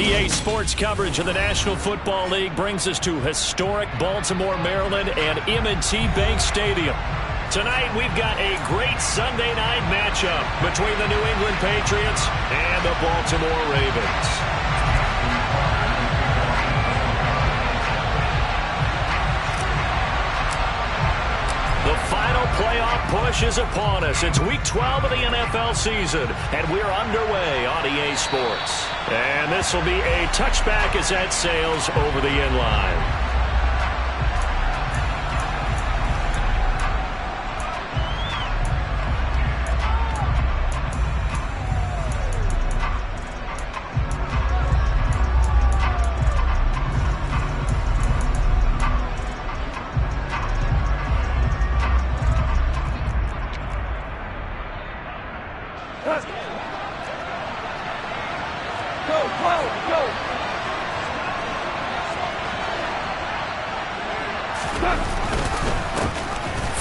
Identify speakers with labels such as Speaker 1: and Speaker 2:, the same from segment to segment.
Speaker 1: EA Sports coverage of the National Football League brings us to historic Baltimore, Maryland and M&T Bank Stadium. Tonight, we've got a great Sunday night matchup between the New England Patriots and the Baltimore Ravens. The final playoff push is upon us. It's Week 12 of the NFL season, and we're underway on EA Sports. And this will be a touchback as that sails over the end line.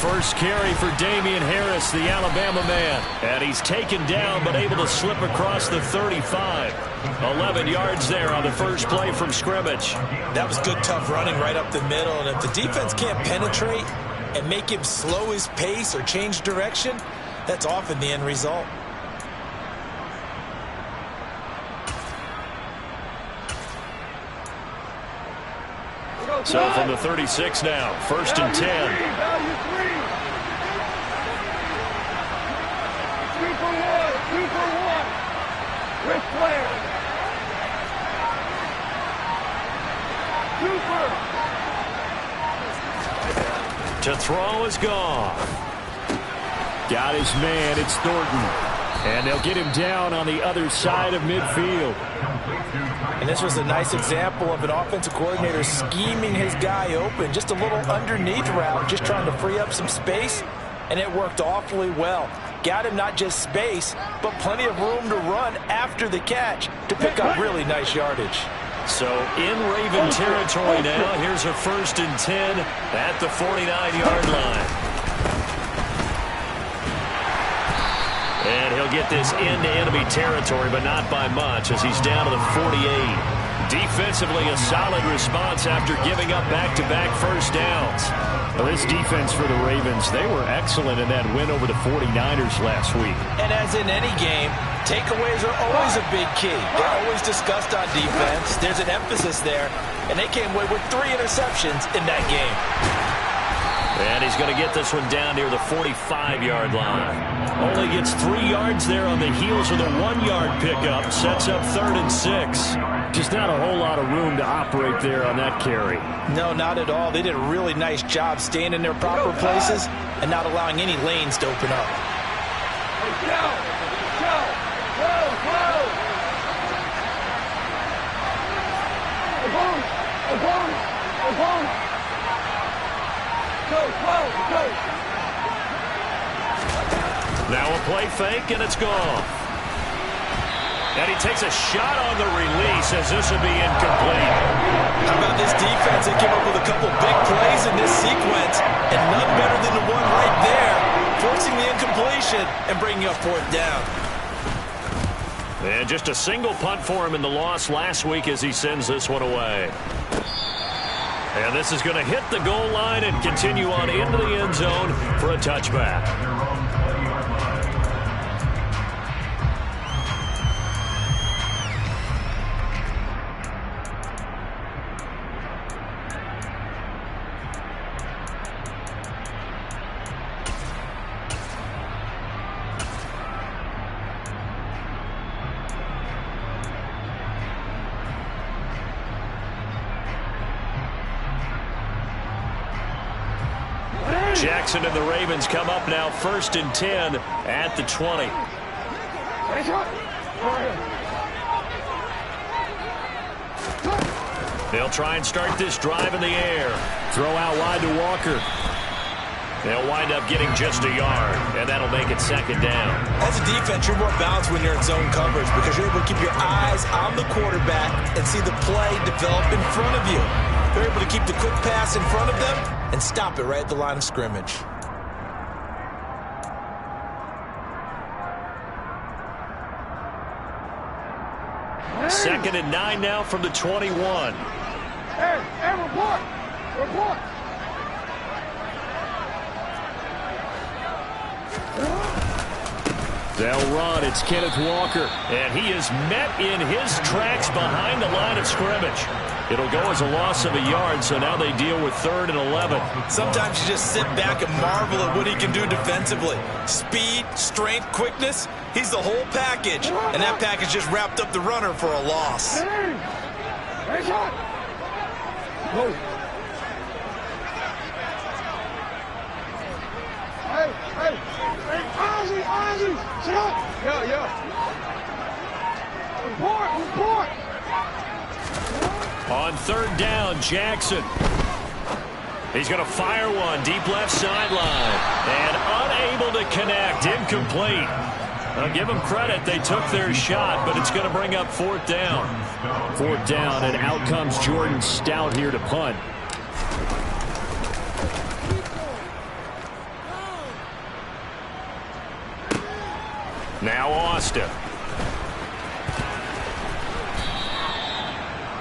Speaker 2: First carry for Damian Harris, the Alabama man. And he's taken down but able to slip across the 35. 11 yards there on the first play from scrimmage.
Speaker 3: That was good, tough running right up the middle. And if the defense can't penetrate and make him slow his pace or change direction, that's often the end result.
Speaker 2: So from the 36 now, 1st and 10.
Speaker 4: 3 for 1, 2 for 1. Rick Flair. Cooper.
Speaker 2: To throw is gone. Got his man, it's Thornton. And they'll get him down on the other side of midfield.
Speaker 3: And this was a nice example of an offensive coordinator scheming his guy open. Just a little underneath route, just trying to free up some space. And it worked awfully well. Got him not just space, but plenty of room to run after the catch to pick up really nice yardage.
Speaker 2: So in Raven territory now, here's a 1st and 10 at the 49-yard line. And he'll get this into enemy territory, but not by much, as he's down to the 48. Defensively, a solid response after giving up back-to-back first downs. Well, this defense for the Ravens, they were excellent in that win over the 49ers last week.
Speaker 3: And as in any game, takeaways are always a big key. They're always discussed on defense. There's an emphasis there, and they came away with 3 interceptions in that game.
Speaker 2: And he's going to get this one down near the 45-yard line. Only gets 3 yards there on the heels of the 1-yard pickup. Sets up 3rd and 6. Just not a whole lot of room to operate there on that carry.
Speaker 3: No, not at all. They did a really nice job staying in their proper places and not allowing any lanes to open up.
Speaker 2: Now a play fake, and it's gone. And he takes a shot on the release as this will be incomplete.
Speaker 3: How about this defense? They came up with a couple big plays in this sequence, and none better than the one right there, forcing the incompletion and bringing up 4th down.
Speaker 2: And just a single punt for him in the loss last week as he sends this one away. And this is going to hit the goal line and continue on into the end zone for a touchback. Jackson and the Ravens come up now 1st and 10 at the 20. They'll try and start this drive in the air. Throw out wide to Walker. They'll wind up getting just a yard, and that'll make it 2nd down.
Speaker 3: As a defense, you're more balanced when you're in zone coverage because you're able to keep your eyes on the quarterback and see the play develop in front of you. They're able to keep the quick pass in front of them and stop it right at the line of scrimmage.
Speaker 1: 2nd and 9 now from the 21.
Speaker 4: Hey, report! Report!
Speaker 1: They'll run. It's Kenneth Walker. And he is met in his tracks behind the line of scrimmage. It'll go as a loss of a yard, so now they deal with 3rd and 11.
Speaker 3: Sometimes you just sit back and marvel at what he can do defensively. Speed, strength, quickness. He's the whole package. And that package just wrapped up the runner for a loss.
Speaker 4: Hey, shot! Go! Hey, Ozzie, sit up! Yeah. Report!
Speaker 1: On 3rd down, Jackson. He's going to fire one deep left sideline. And unable to connect. Incomplete. I'll give them credit. They took their shot, but it's going to bring up 4th down. 4th down, and out comes Jordan Stout here to punt. Now Austin.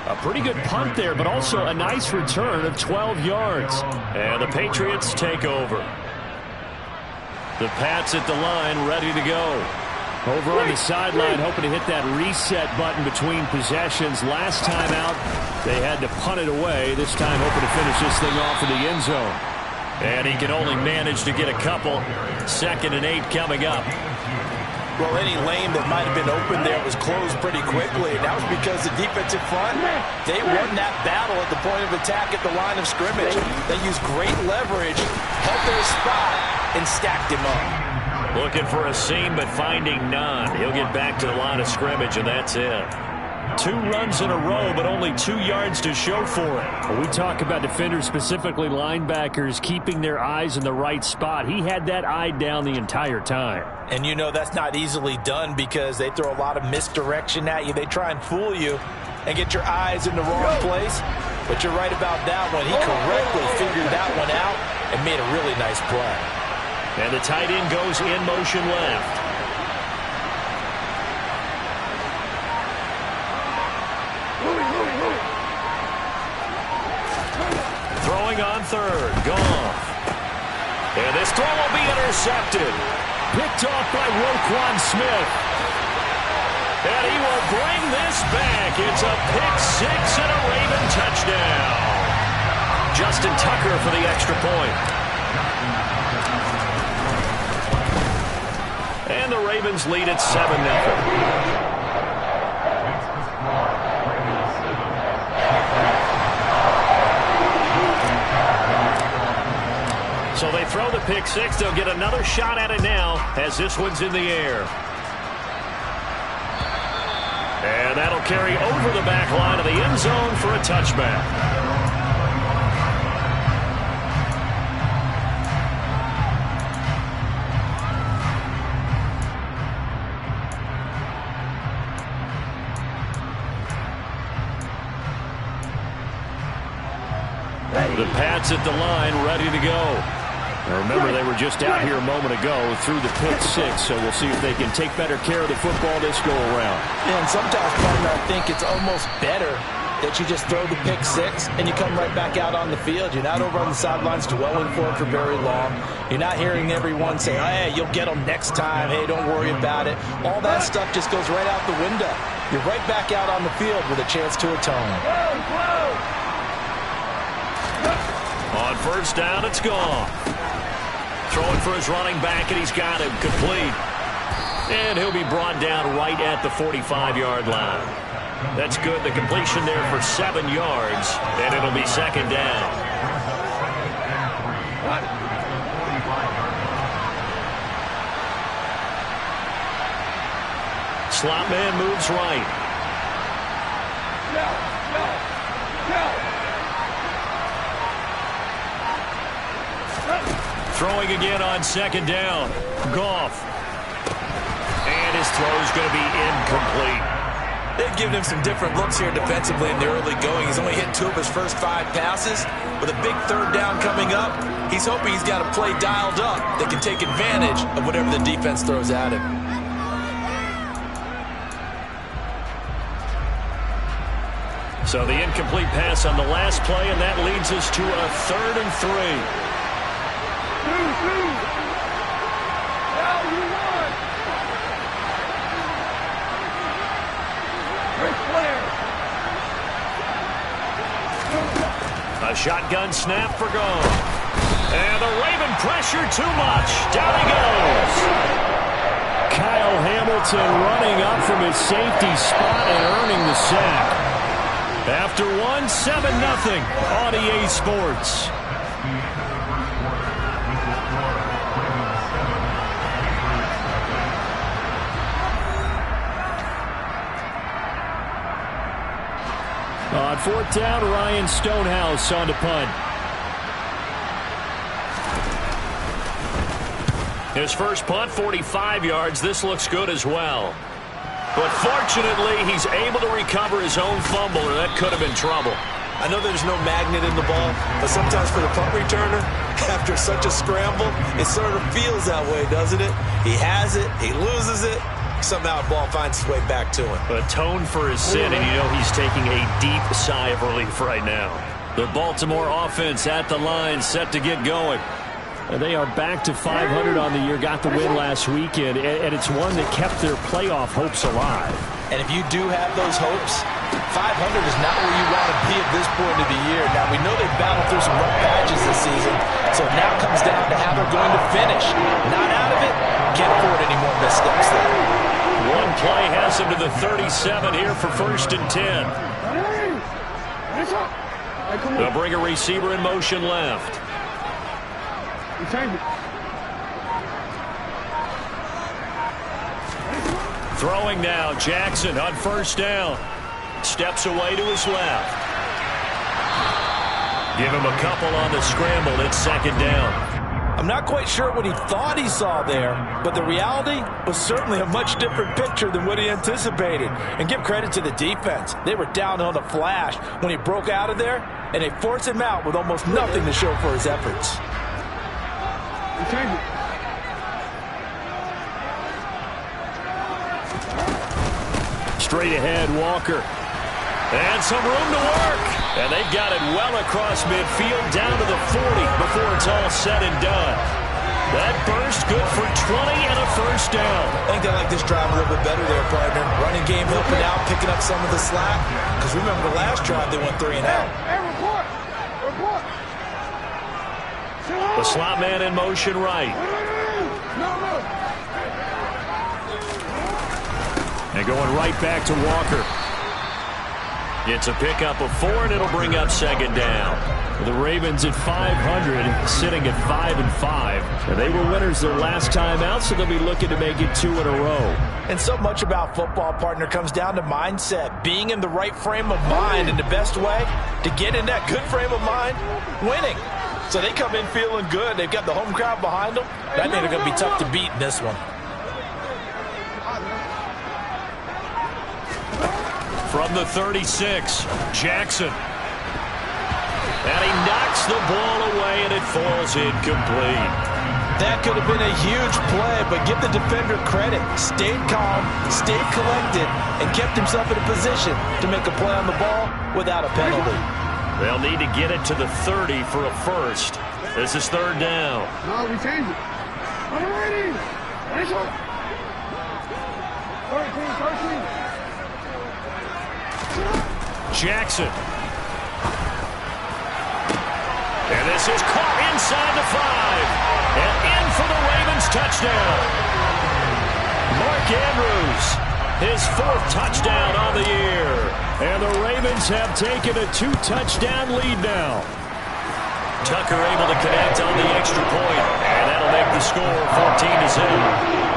Speaker 1: A pretty good punt there, but also a nice return of 12 yards. And the Patriots take over. The Pats at the line, ready to go. Over on the sideline, hoping to hit that reset button between possessions. Last time out, they had to punt it away. This time, hoping to finish this thing off in the end zone. And he can only manage to get a couple. 2nd and 8 coming up.
Speaker 3: Well, any lane that might have been open there was closed pretty quickly. And that was because the defensive front, they won that battle at the point of attack at the line of scrimmage. They used great leverage, held their spot, and stacked him up.
Speaker 1: Looking for a seam, but finding none. He'll get back to the line of scrimmage, and that's it. 2 runs in a row, but only 2 yards to show for it. When we talk about defenders, specifically linebackers, keeping their eyes in the right spot. He had that eye down the entire time.
Speaker 3: And you know that's not easily done because they throw a lot of misdirection at you. They try and fool you and get your eyes in the wrong place. But you're right about that one. He correctly figured that one out and made a really nice play.
Speaker 1: And the tight end goes in motion left. Throwing on 3rd. Goff. And this throw will be intercepted. Picked off by Roquan Smith. And he will bring this back. It's a pick-6 and a Raven touchdown. Justin Tucker for the extra point. And the Ravens lead at 7-0. So they throw the pick-6. They'll get another shot at it now as this one's in the air. And that'll carry over the back line of the end zone for a touchback. The Pats at the line, ready to go. Now remember, they were just out here a moment ago through the pick-6, so we'll see if they can take better care of the football this go-around.
Speaker 3: Yeah, and sometimes, partner, I think it's almost better that you just throw the pick-6 and you come right back out on the field. You're not over on the sidelines dwelling for it for very long. You're not hearing everyone say, hey, you'll get them next time. Hey, don't worry about it. All that stuff just goes right out the window. You're right back out on the field with a chance to atone.
Speaker 1: On 1st down, it's gone. Throwing for his running back, and he's got him complete. And he'll be brought down right at the 45-yard line. That's good. The completion there for 7 yards, and it'll be 2nd down. Slot man moves right. Throwing again on 2nd down. Goff. And his throw's going to be incomplete.
Speaker 3: They've given him some different looks here defensively in the early going. He's only hit 2 of his first 5 passes. With a big 3rd down coming up, he's hoping he's got a play dialed up that can take advantage of whatever the defense throws at him.
Speaker 1: So the incomplete pass on the last play, and that leads us to a 3rd and 3.
Speaker 4: Now you won. Ric Flair.
Speaker 1: A shotgun snap for Goff. And the Raven pressure too much. Down he goes. Kyle Hamilton running up from his safety spot and earning the sack. After 1, 7-0 on EA Sports. On 4th down, Ryan Stonehouse on to punt. His first punt, 45 yards. This looks good as well. But fortunately, he's able to recover his own fumble, or that could have been trouble.
Speaker 3: I know there's no magnet in the ball, but sometimes for the punt returner, after such a scramble, it sort of feels that way, doesn't it? He has it, he loses it, somehow the ball finds its way back to him.
Speaker 1: Atone for his sin, and you know he's taking a deep sigh of relief right now. The Baltimore offense at the line, set to get going. They are back to 500 on the year, got the win last weekend, and it's one that kept their playoff hopes alive.
Speaker 3: And if you do have those hopes, 500 is not where you want to be at this point of the year. Now, we know they've battled through some rough patches this season, so it now comes down to how they're going to finish. Not out of it, can't afford any more missteps there.
Speaker 1: One play has him to the 37 here for 1st and 10. They'll bring a receiver in motion left. Throwing now, Jackson on 1st down. Steps away to his left. Give him a couple on the scramble. It's 2nd down.
Speaker 3: I'm not quite sure what he thought he saw there, but the reality was certainly a much different picture than what he anticipated. And give credit to the defense. They were down on a flash when he broke out of there, and they forced him out with almost nothing to show for his efforts.
Speaker 1: Straight ahead, Walker. And some room to work. And they've got it well across midfield down to the 40 before it's all said and done. That burst good for 20 and a 1st down.
Speaker 3: I think they like this drive a little bit better there, partner. Running game helping out, picking up some of the slack. Because remember the last drive, they went 3 and out.
Speaker 4: Report.
Speaker 1: The slot man in motion right. And going right back to Walker. It's a pickup of 4, and it'll bring up 2nd down. The Ravens at 500, sitting at 5-5. And they were winners their last time out, so they'll be looking to make it 2 in a row.
Speaker 3: And so much about football, partner, comes down to mindset. Being in the right frame of mind, and the best way to get in that good frame of mind, winning. So they come in feeling good. They've got the home crowd behind them. I think they're going to be tough to beat in this one.
Speaker 1: From the 36, Jackson. And he knocks the ball away, and it falls incomplete.
Speaker 3: That could have been a huge play, but give the defender credit. Stayed calm, stayed collected, and kept himself in a position to make a play on the ball without a penalty.
Speaker 1: They'll need to get it to the 30 for a 1st. This is 3rd down.
Speaker 4: No, we change it. 13.
Speaker 1: Jackson. And this is caught inside the 5. And in for the Ravens touchdown. Mark Andrews, his 4th touchdown on the year. And the Ravens have taken a 2-touchdown lead now. Tucker able to connect on the extra point. And that'll make the score 14-0.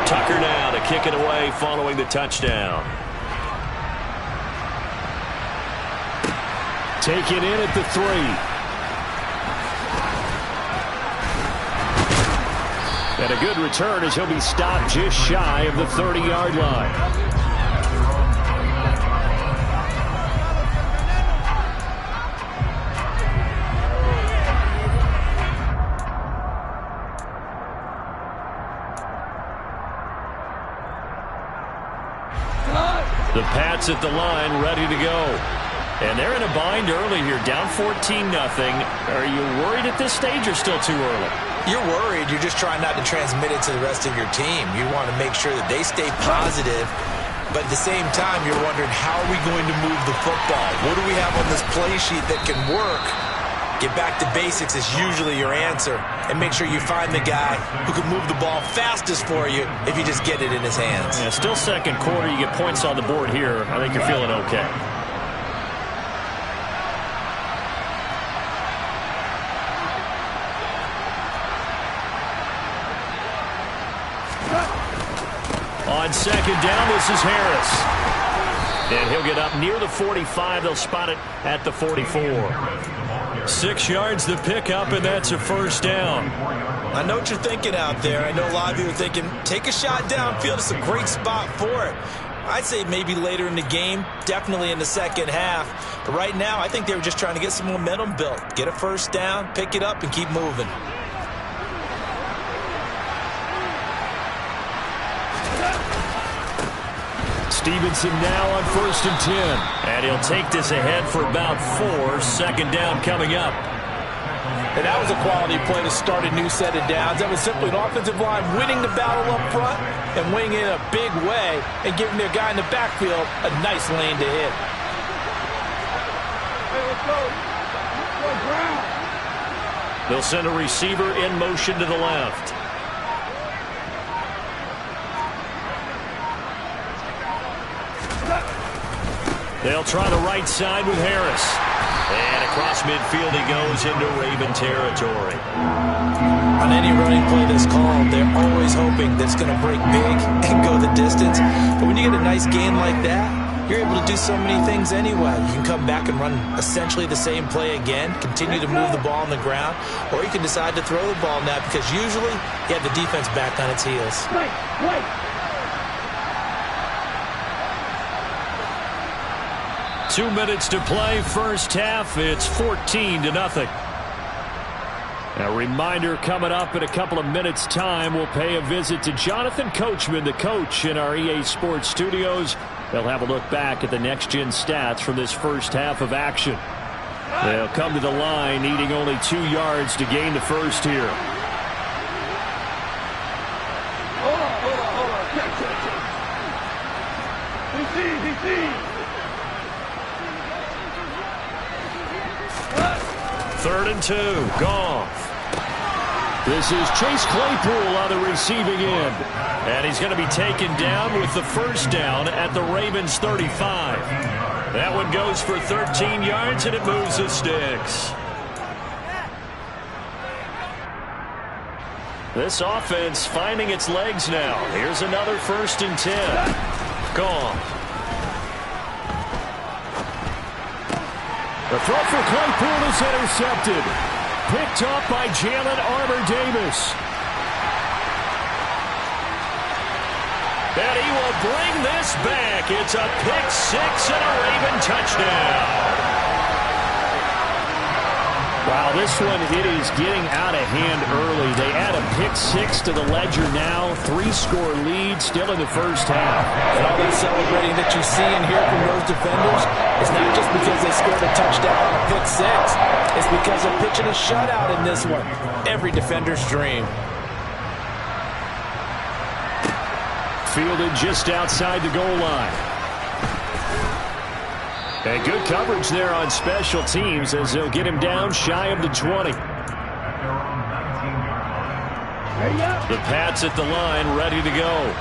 Speaker 1: Tucker now to kick it away following the touchdown. Taken in at the 3. And a good return as he'll be stopped just shy of the 30-yard line. The Pats at the line, ready to go. And they're in a bind early here, down 14-0. Are you worried at this stage or still too early?
Speaker 3: You're worried. You're just trying not to transmit it to the rest of your team. You want to make sure that they stay positive, but at the same time, you're wondering, how are we going to move the football? What do we have on this play sheet that can work? Get back to basics is usually your answer, and make sure you find the guy who can move the ball fastest for you if you just get it in his hands.
Speaker 1: Yeah, still second quarter. You get points on the board here. I think you're feeling okay. On second down, this is Harris. And he'll get up near the 45. They'll spot it at the 44. 6 yards the pickup, and that's a first down.
Speaker 3: I know what you're thinking out there. I know a lot of you are thinking, take a shot downfield. It's a great spot for it. I'd say maybe later in the game, definitely in the second half. But right now, I think they were just trying to get some momentum built. Get a first down, pick it up, and keep moving.
Speaker 1: Stevenson now on 1st and 10. And he'll take this ahead for about 4. Second down coming up.
Speaker 3: And that was a quality play to start a new set of downs. That was simply an offensive line winning the battle up front and winning in a big way and giving their guy in the backfield a nice lane to hit.
Speaker 4: Hey, let's go. Ground.
Speaker 1: They'll send a receiver in motion to the left. They'll try the right side with Harris. And across midfield he goes into Raven territory.
Speaker 3: On any running play that's called, they're always hoping that it's going to break big and go the distance. But when you get a nice gain like that, you're able to do so many things anyway. You can come back and run essentially the same play again, continue to move the ball on the ground, or you can decide to throw the ball now because usually you have the defense back on its heels.
Speaker 4: Wait.
Speaker 1: 2 minutes to play, first half. It's 14-0. A reminder coming up in a couple of minutes' time. We'll pay a visit to Jonathan Coachman, the coach in our EA Sports studios. They'll have a look back at the next-gen stats from this first half of action. They'll come to the line needing only 2 yards to gain the first here.
Speaker 4: Hold on. DC.
Speaker 1: 3rd and 2. Goff. This is Chase Claypool on the receiving end. And he's going to be taken down with the first down at the Ravens 35. That one goes for 13 yards, and it moves the sticks. This offense finding its legs now. Here's another 1st and 10. Goff. The throw for Claypool is intercepted. Picked up by Jalen Armour-Davis. And he will bring this back. It's a pick 6 and a Raven touchdown. Wow, this one, it is getting out of hand early. They add a pick 6 to the ledger now. 3-score lead still in the first half.
Speaker 3: And all that celebrating that you see and hear from those defenders is not just because they scored a touchdown on a pick 6. It's because they're pitching a shutout in this one. Every defender's dream.
Speaker 1: Fielded just outside the goal line. And good coverage there on special teams as they'll get him down shy of the 20. The Pats at the line, ready to go.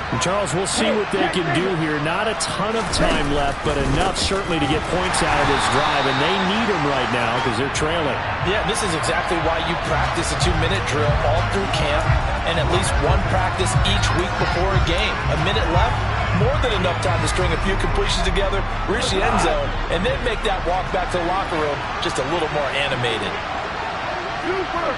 Speaker 1: And Charles, we'll see what they can do here. Not a ton of time left, but enough certainly to get points out of this drive, and they need them right now because they're trailing.
Speaker 3: Yeah, this is exactly why you practice a 2-minute drill all through camp and at least one practice each week before a game. A minute left, more than enough time to string a few completions together, reach the end zone, and then make that walk back to the locker room just a little more animated.
Speaker 4: Super.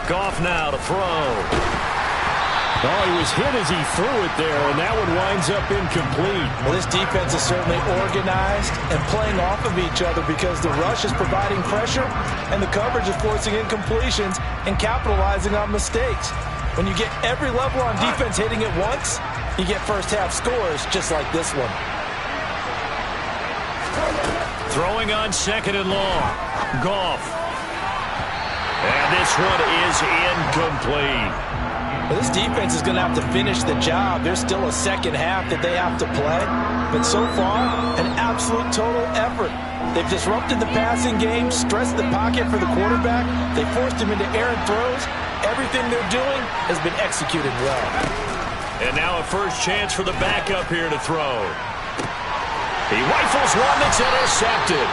Speaker 1: Goff now to throw. Oh, he was hit as he threw it there, and that one winds up incomplete.
Speaker 3: Well, this defense is certainly organized and playing off of each other because the rush is providing pressure and the coverage is forcing incompletions and capitalizing on mistakes. When you get every level on defense hitting it once, you get first-half scores just like this one.
Speaker 1: Throwing on second and long. Goff. And this one is incomplete.
Speaker 3: Well, this defense is going to have to finish the job. There's still a second half that they have to play. But so far, an absolute total effort. They've disrupted the passing game, stressed the pocket for the quarterback. They forced him into errant throws. Everything they're doing has been executed well.
Speaker 1: And now a first chance for the backup here to throw. He rifles one that's intercepted.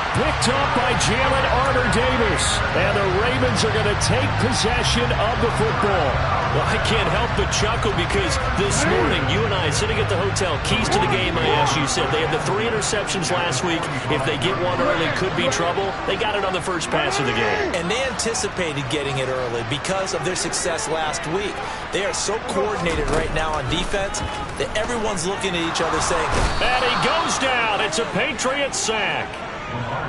Speaker 1: Picked up by Jalen Armour-Davis. And the Ravens are going to take possession of the football. Well, I can't help but chuckle because this morning, you and I sitting at the hotel, keys to the game, I asked you, said they had the 3 interceptions last week. If they get one early, could be trouble. They got it on the first pass of the game.
Speaker 3: And they anticipated getting it early because of their success last week. They are so coordinated right now on defense that everyone's looking at each other saying,
Speaker 1: and he goes down. It's a Patriot sack.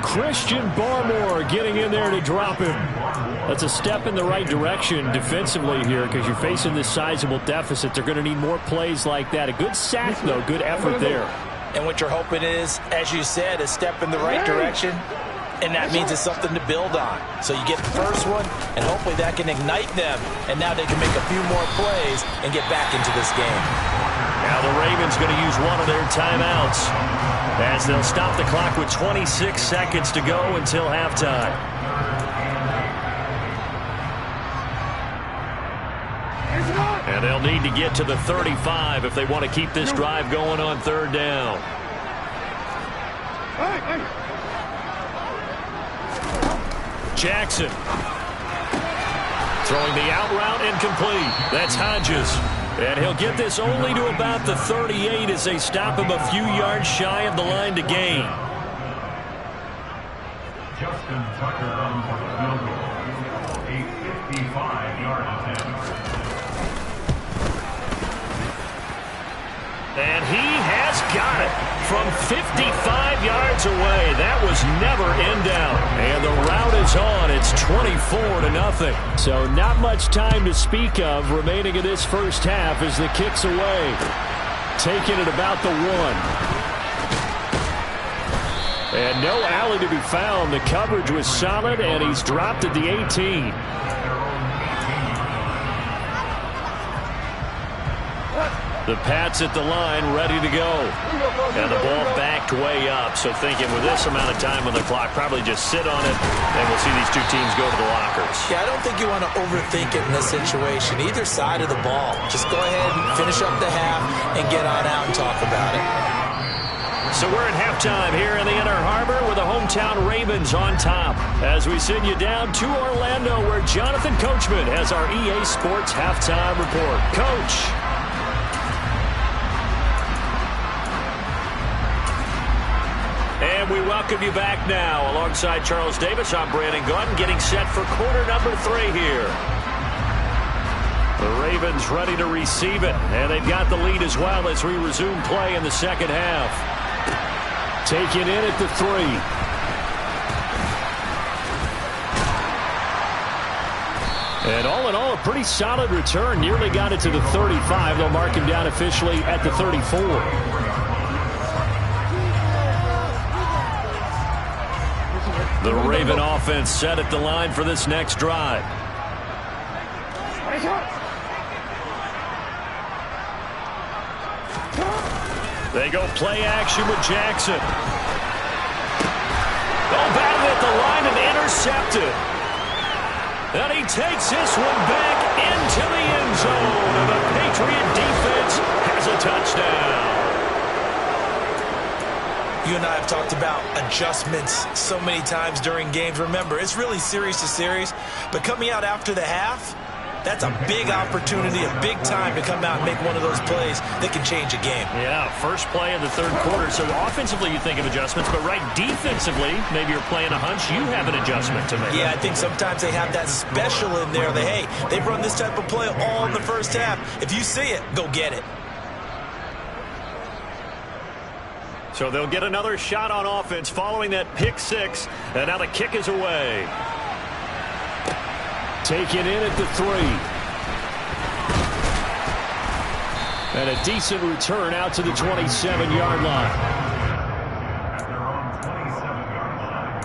Speaker 1: Christian Barmore getting in there to drop him. That's a step in the right direction defensively here because you're facing this sizable deficit. They're going to need more plays like that. A good sack, though. Good effort there.
Speaker 3: And what you're hoping is, as you said, a step in the right direction, and that means it's something to build on. So you get the first one, and hopefully that can ignite them, and now they can make a few more plays and get back into this game.
Speaker 1: Now the Ravens going to use one of their timeouts as they'll stop the clock with 26 seconds to go until halftime. And they'll need to get to the 35 if they want to keep this drive going on third down. Jackson. Throwing the out route incomplete. That's Hodges. And he'll get this only to about the 38 as they stop him a few yards shy of the line to gain.
Speaker 5: Justin Tucker on for the field goal. A 55-yard attempt.
Speaker 1: And he has got it from 55 yards away. That was never in doubt. And the route is on. It's 24-0. So not much time to speak of remaining in this first half as the kick's away. Taking it about the 1. And no alley to be found. The coverage was solid, and he's dropped at the 18. The Pats at the line, ready to go. And the ball backed way up. So thinking with this amount of time on the clock, probably just sit on it, and we'll see these two teams go to the lockers.
Speaker 3: Yeah, I don't think you want to overthink it in this situation. Either side of the ball. Just go ahead and finish up the half and get on out and talk about it.
Speaker 1: So we're at halftime here in the Inner Harbor with the hometown Ravens on top. As we send you down to Orlando where Jonathan Coachman has our EA Sports halftime report. Coach. And we welcome you back now. Alongside Charles Davis, I'm Brandon Gaudin getting set for quarter number 3 here. The Ravens ready to receive it. And they've got the lead as well as we resume play in the second half. Taken in at the 3. And all in all, a pretty solid return. Nearly got it to the 35. They'll mark him down officially at the 34. The Raven offense set at the line for this next drive. They go play action with Jackson. Oh, batted at the line and intercepted. And he takes this one back into the end zone. And the Patriot defense has a touchdown.
Speaker 3: You and I have talked about adjustments so many times during games. Remember, it's really series to series. But coming out after the half, that's a big opportunity, a big time to come out and make one of those plays that can change a game.
Speaker 1: Yeah, first play of the third quarter. So offensively you think of adjustments, but right defensively, maybe you're playing a hunch. You have an adjustment to make.
Speaker 3: Yeah, I think sometimes they have that special in there. They've run this type of play all in the first half. If you see it, go get it.
Speaker 1: So they'll get another shot on offense following that pick six. And now the kick is away. Taken in at the 3. And a decent return out to the 27-yard line.
Speaker 5: Their own 27-yard line.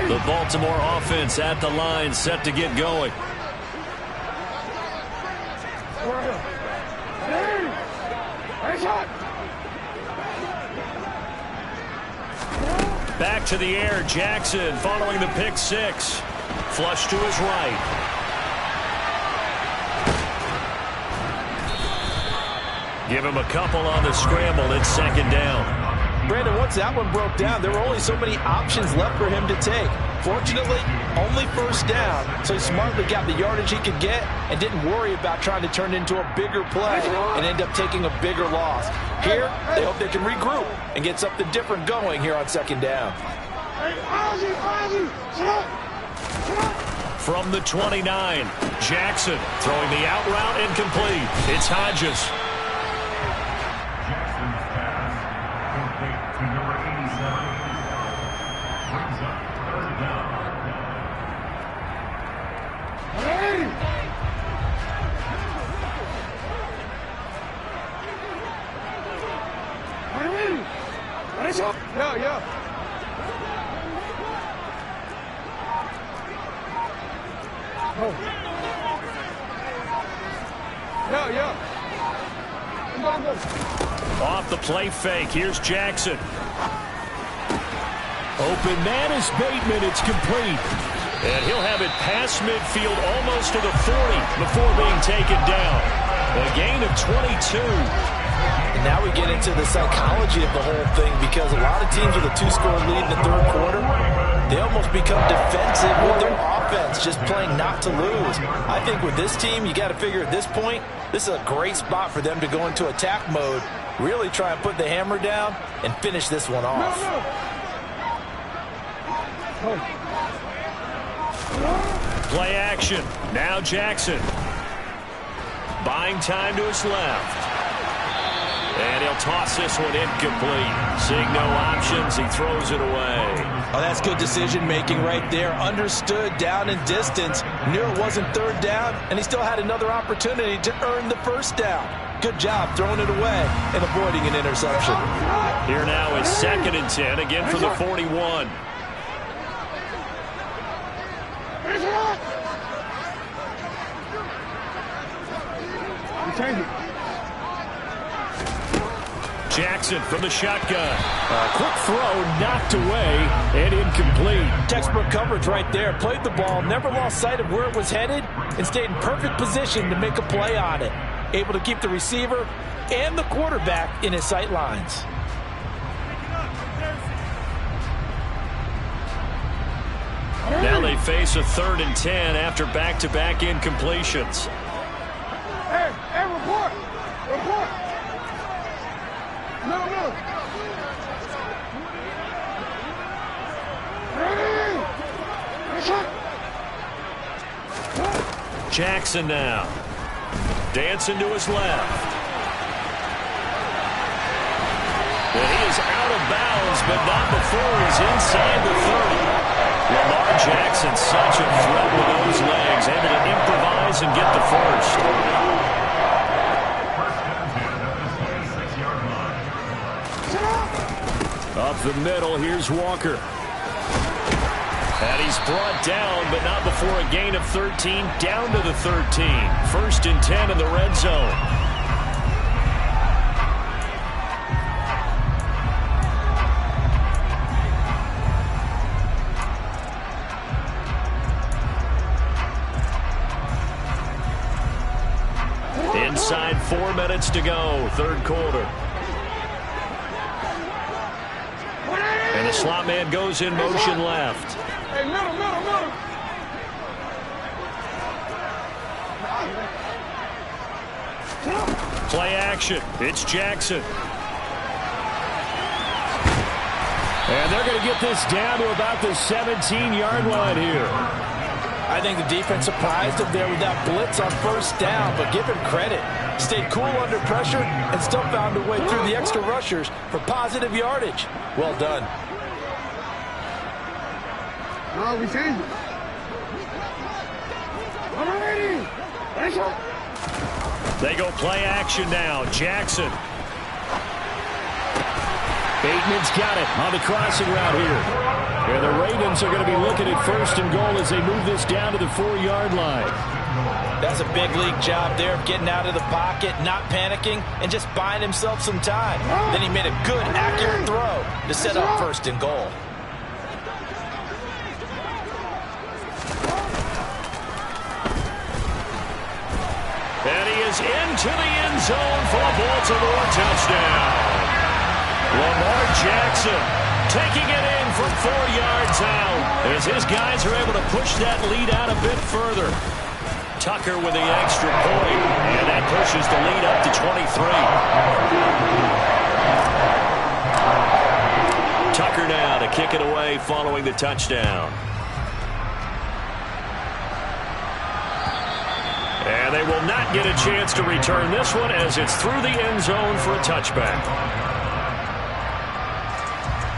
Speaker 1: The Baltimore offense at the line, set to get going. Back to the air, Jackson following the pick six. Flush to his right. Give him a couple on the scramble. It's second down.
Speaker 3: Brandon, once that one broke down, there were only so many options left for him to take. Fortunately, only first down, so he smartly got the yardage he could get and didn't worry about trying to turn it into a bigger play and end up taking a bigger loss. Here, they hope they can regroup and get something different going here on second down.
Speaker 1: From the 29, Jackson throwing the out route incomplete. It's Hodges.
Speaker 5: Jackson's pass complete to number 87. Brings up third down.
Speaker 4: Yeah.
Speaker 1: Off the play fake. Here's Jackson. Open man is Bateman. It's complete. And he'll have it past midfield almost to the 40 before being taken down. A gain of 22.
Speaker 3: And now we get into the psychology of the whole thing, because a lot of teams with a 2-score lead in the third quarter, they almost become defensive with their offense, just playing not to lose. I think with this team, you got to figure at this point, this is a great spot for them to go into attack mode, really try and put the hammer down and finish this one off.
Speaker 1: Play action. Now Jackson. Buying time to his left. And he'll toss this one incomplete. Seeing no options, he throws it away.
Speaker 3: Oh, that's good decision-making right there. Understood down and distance. Knew it wasn't third down, and he still had another opportunity to earn the first down. Good job throwing it away and avoiding an interception.
Speaker 1: Here now is 2nd and 10, again from the 41. Jackson from the shotgun. Quick throw, knocked away, and incomplete.
Speaker 3: Textbook coverage right there. Played the ball, never lost sight of where it was headed, and stayed in perfect position to make a play on it. Able to keep the receiver and the quarterback in his sight lines.
Speaker 1: Now they face a 3rd and 10 after back-to-back incompletions.
Speaker 4: Hey, report! No.
Speaker 1: Jackson now. Dancing to his left. And he is out of bounds, but not before he's inside the 30. Lamar Jackson, such a threat with those legs, able to improvise and get the first. Up the middle, here's Walker. And he's brought down, but not before a gain of 13, down to the 13. 1st and 10 in the red zone. Inside 4 4 minutes to go, third quarter. And the slot man goes in motion left.
Speaker 4: Hey, middle.
Speaker 1: Play action. It's Jackson. And they're going to get this down to about the 17-yard line here.
Speaker 3: I think the defense surprised him there with that blitz on first down, but give him credit. Stayed cool under pressure and still found a way through the extra rushers for positive yardage. Well done.
Speaker 4: No, we changed it. Already.
Speaker 1: They go play action now. Jackson. Bateman's got it on the crossing route here. And the Ravens are going to be looking at first and goal as they move this down to the 4-yard line.
Speaker 3: That's a big league job there of getting out of the pocket, not panicking, and just buying himself some time. Then he made a good, accurate throw to set up first and goal.
Speaker 1: And he is into the end zone for a Baltimore touchdown. Lamar Jackson taking it in from 4 yards out as his guys are able to push that lead out a bit further. Tucker with the extra point, and that pushes the lead up to 23. Tucker now to kick it away following the touchdown. And they will not get a chance to return this one as it's through the end zone for a touchback.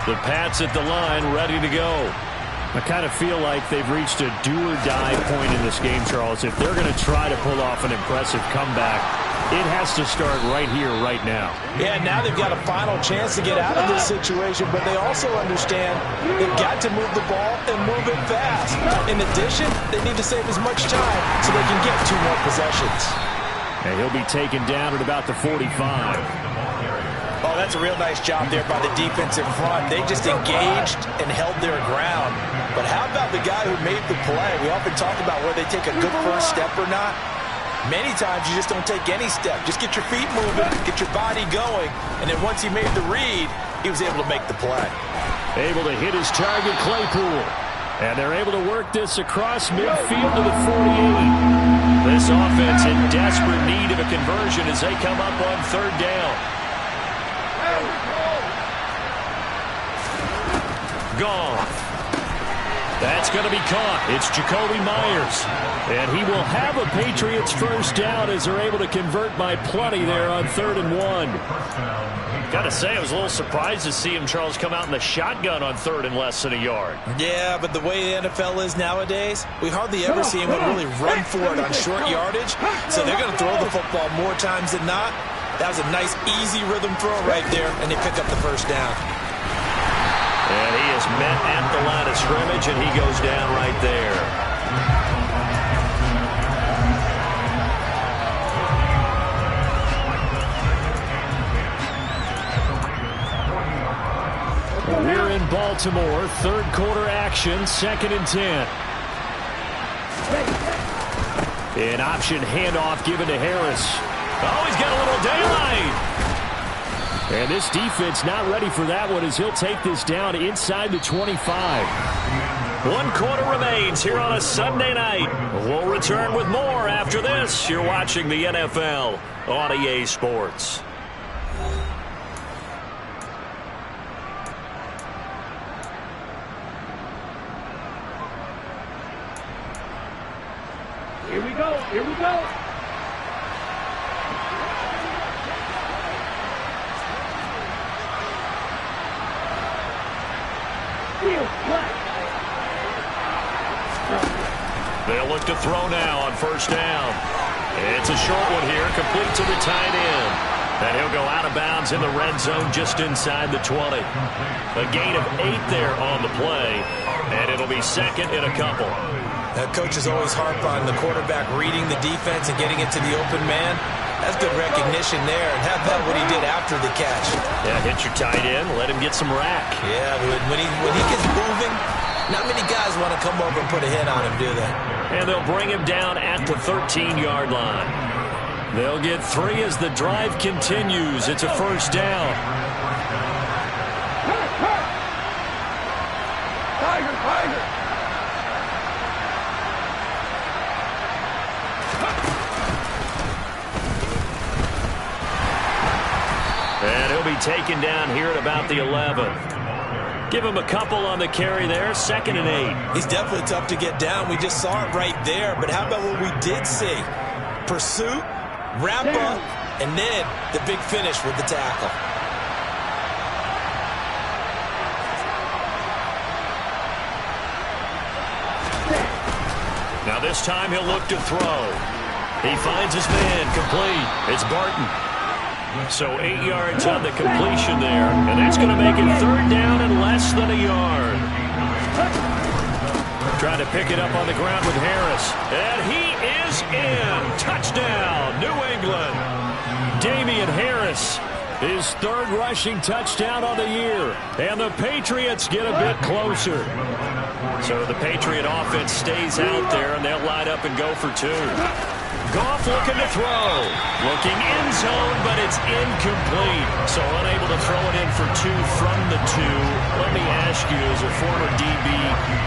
Speaker 1: The Pats at the line ready to go. I kind of feel like they've reached a do-or-die point in this game, Charles. If they're going to try to pull off an impressive comeback, it has to start right here, right now.
Speaker 3: Yeah, now they've got a final chance to get out of this situation, but they also understand they've got to move the ball and move it fast. In addition, they need to save as much time so they can get 2 more possessions.
Speaker 1: And he'll be taken down at about the 45.
Speaker 3: Oh, that's a real nice job there by the defense in front. They just engaged and held their ground. But how about the guy who made the play? We often talk about whether they take a good first step or not. Many times you just don't take any step. Just get your feet moving, get your body going, and then once he made the read, he was able to make the play.
Speaker 1: Able to hit his target, Claypool. And they're able to work this across midfield to the 48. This offense in desperate need of a conversion as they come up on third down. Gone. That's going to be caught. It's Jacoby Myers. And he will have a Patriots first down as they're able to convert by plenty there on 3rd and 1. Got to say, I was a little surprised to see him, Charles, come out in the shotgun on 3rd and less than a yard.
Speaker 3: Yeah, but the way the NFL is nowadays, we hardly ever see anyone really run for it on short yardage. So they're going to throw the football more times than not. That was a nice, easy rhythm throw right there, and they pick up the first down.
Speaker 1: And he is met at the line of scrimmage, and he goes down right there. We're in Baltimore, third quarter action, 2nd and 10. An option handoff given to Harris. Oh, he's got a little daylight. And this defense not ready for that one as he'll take this down inside the 25. 1 quarter remains here on a Sunday night. We'll return with more after this. You're watching the NFL on EA Sports.
Speaker 4: Here we go. Here we go.
Speaker 1: They'll look to throw now on first down. It's a short one here, complete to the tight end. And he'll go out of bounds in the red zone just inside the 20. A gain of 8 there on the play, and it'll be 2nd and a couple.
Speaker 3: Coaches always harp on the quarterback reading the defense and getting it to the open man. That's good recognition there. And how about what he did after the catch?
Speaker 1: Yeah, hit your tight end, let him get some rack.
Speaker 3: Yeah, when he gets moving, not many guys want to come over and put a hit on him, do they?
Speaker 1: And they'll bring him down at the 13-yard line. They'll get 3 as the drive continues. It's a first down.
Speaker 4: Tiger, Tiger.
Speaker 1: And he'll be taken down here at about the 11. Give him a couple on the carry there. 2nd and 8.
Speaker 3: He's definitely tough to get down. We just saw it right there. But how about what we did see? Pursuit, wrap up, and then the big finish with the tackle.
Speaker 1: Now this time he'll look to throw. He finds his man complete. It's Barton. So 8 yards on the completion there. And that's going to make it 3rd down and less than a yard. Trying to pick it up on the ground with Harris. And he is in. Touchdown, New England. Damian Harris, his 3rd rushing touchdown on the year. And the Patriots get a bit closer. So the Patriot offense stays out there, and they'll line up and go for 2. Goff looking to throw. Looking end zone, but it's incomplete. So unable to throw it in for 2 from the 2. Let me ask you, as a former DB,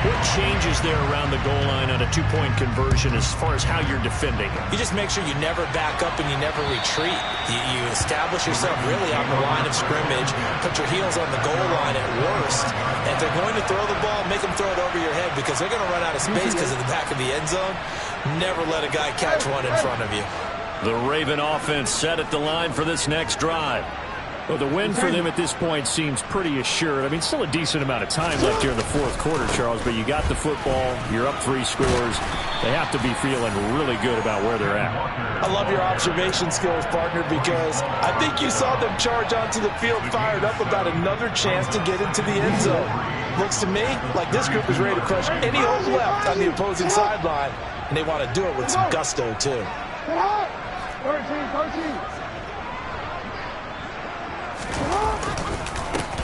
Speaker 1: what changes there around the goal line on a 2-point conversion as far as how you're defending?
Speaker 3: You just make sure you never back up and you never retreat. You establish yourself really on the line of scrimmage, put your heels on the goal line at worst. And if they're going to throw the ball, make them throw it over your head because they're going to run out of space because of the back of the end zone. Never let a guy catch one in front of you.
Speaker 1: The Raven offense set at the line for this next drive.
Speaker 2: Well, the win for them at this point seems pretty assured. I mean, still a decent amount of time left here in the 4th quarter, Charles, but you got the football, you're up 3 scores. They have to be feeling really good about where they're at.
Speaker 3: I love your observation skills, partner, because I think you saw them charge onto the field fired up about another chance to get into the end zone. Looks to me like this group is ready to crush any hope left on the opposing sideline, and they want to do it with some gusto, too.
Speaker 4: 13.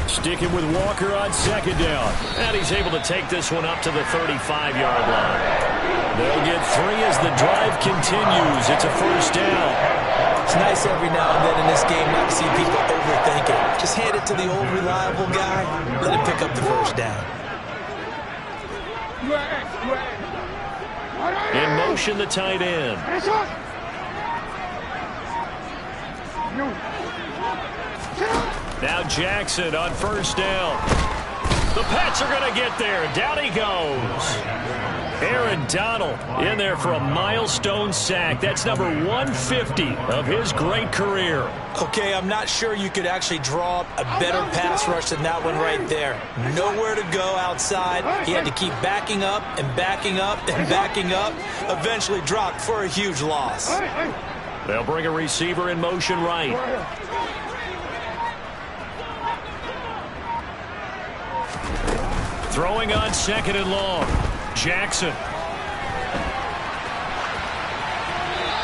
Speaker 1: Sticking with Walker on 2nd down. And he's able to take this one up to the 35-yard line. They'll get 3 as the drive continues. It's a first down.
Speaker 3: It's nice every now and then in this game not to see people overthink it. Just hand it to the old reliable guy. Let him pick up the first down.
Speaker 1: In motion, the tight end. Now Jackson on first down. The Pats are going to get there. Down he goes. Aaron Donald in there for a milestone sack. That's number 150 of his great career.
Speaker 3: Okay, I'm not sure you could actually draw up a better pass rush than that one right there. Nowhere to go outside. He had to keep backing up and backing up and backing up. Eventually dropped for a huge loss.
Speaker 1: They'll bring a receiver in motion right. Throwing on 2nd and long. Jackson.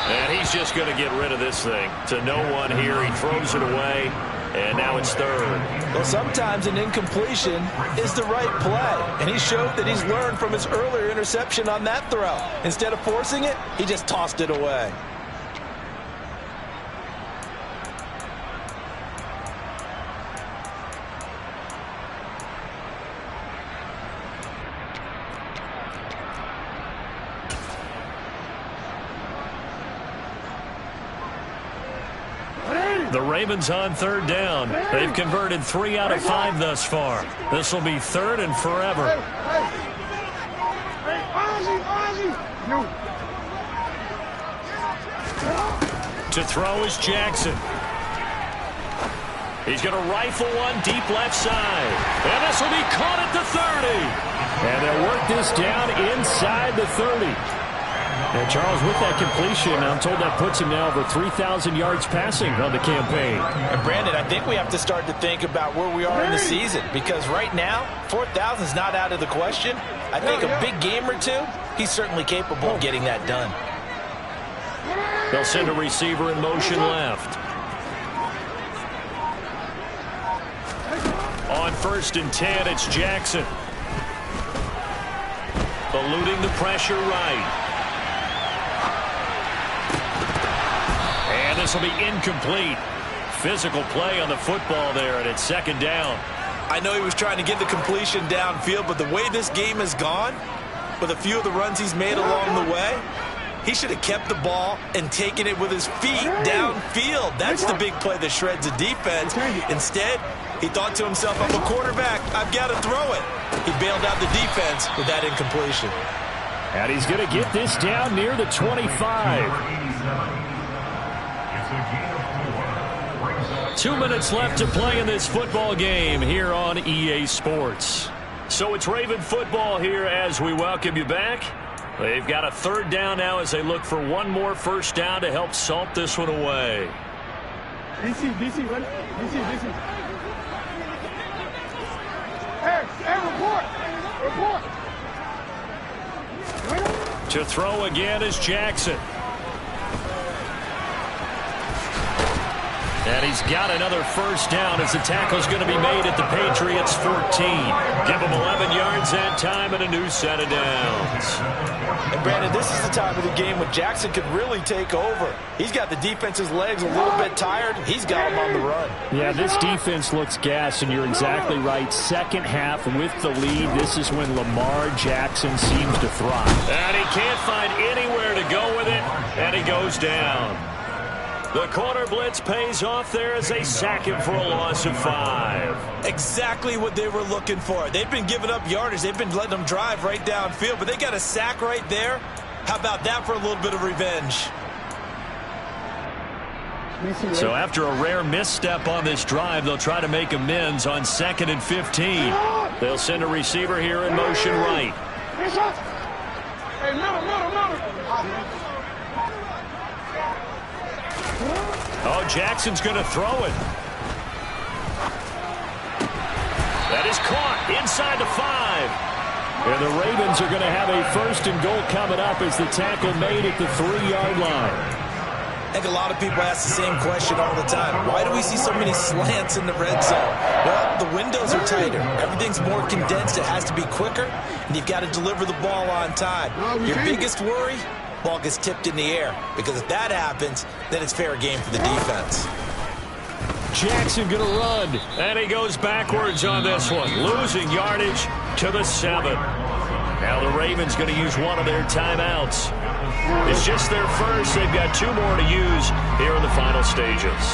Speaker 1: And he's just going to get rid of this thing. To no one here. He throws it away. And now it's 3rd.
Speaker 3: Well, sometimes an incompletion is the right play. And he showed that he's learned from his earlier interception on that throw. Instead of forcing it, he just tossed it away.
Speaker 1: The Ravens on 3rd down. They've converted 3 out of 5 thus far. This will be 3rd and forever. To throw is Jackson. He's going to rifle one deep left side. And this will be caught at the 30. And they'll work this down inside the 30. And Charles, with that completion, I'm told that puts him now over 3,000 yards passing on the campaign.
Speaker 3: And Brandon, I think we have to start to think about where we are in the season, because right now, 4,000 is not out of the question. I think a big game or 2, he's certainly capable of getting that done.
Speaker 1: They'll send a receiver in motion left. On 1st and 10, it's Jackson. Eluding the pressure right. And this will be incomplete. Physical play on the football there, and it's second down.
Speaker 3: I know he was trying to get the completion downfield, but the way this game has gone, with a few of the runs he's made along the way, he should have kept the ball and taken it with his feet downfield. That's the big play that shreds a defense. Instead, he thought to himself, I'm a quarterback, I've got to throw it. He bailed out the defense with that incompletion.
Speaker 1: And he's going to get this down near the 25. 2 minutes left to play in this football game here on EA Sports. So it's Raven football here as we welcome you back. They've got a third down now as they look for one more first down to help salt this one away.
Speaker 4: DC, ready? DC. Hey, report.
Speaker 1: To throw again is Jackson. And he's got another first down as the tackle's going to be made at the Patriots 14. Give him 11 yards that time and a new set of downs.
Speaker 3: And Brandon, this is the time of the game when Jackson could really take over. He's got the defense's legs a little bit tired. He's got him on the run.
Speaker 1: Yeah, this defense looks gassed, and you're exactly right. Second half with the lead, this is when Lamar Jackson seems to thrive. And he can't find anywhere to go with it, and he goes down. The corner blitz pays off there as they sack him for a loss of 5.
Speaker 3: Exactly what they were looking for. They've been giving up yardage. They've been letting them drive right downfield, but they got a sack right there. How about that for a little bit of revenge?
Speaker 1: So after a rare misstep on this drive, they'll try to make amends on 2nd and 15. They'll send a receiver here in motion right.
Speaker 4: Hey, middle.
Speaker 1: Oh, Jackson's going to throw it. That is caught inside the 5. And the Ravens are going to have a first and goal coming up as the tackle made at the 3-yard line.
Speaker 3: I think a lot of people ask the same question all the time. Why do we see so many slants in the red zone? Well, the windows are tighter. Everything's more condensed. It has to be quicker, and you've got to deliver the ball on time. Your biggest worry? Ball gets tipped in the air, because if that happens, then it's fair game for the defense.
Speaker 1: Jackson going to run, and he goes backwards on this one, losing yardage to the 7. Now the Ravens going to use one of their timeouts. It's just their first. They've got 2 more to use here in the final stages.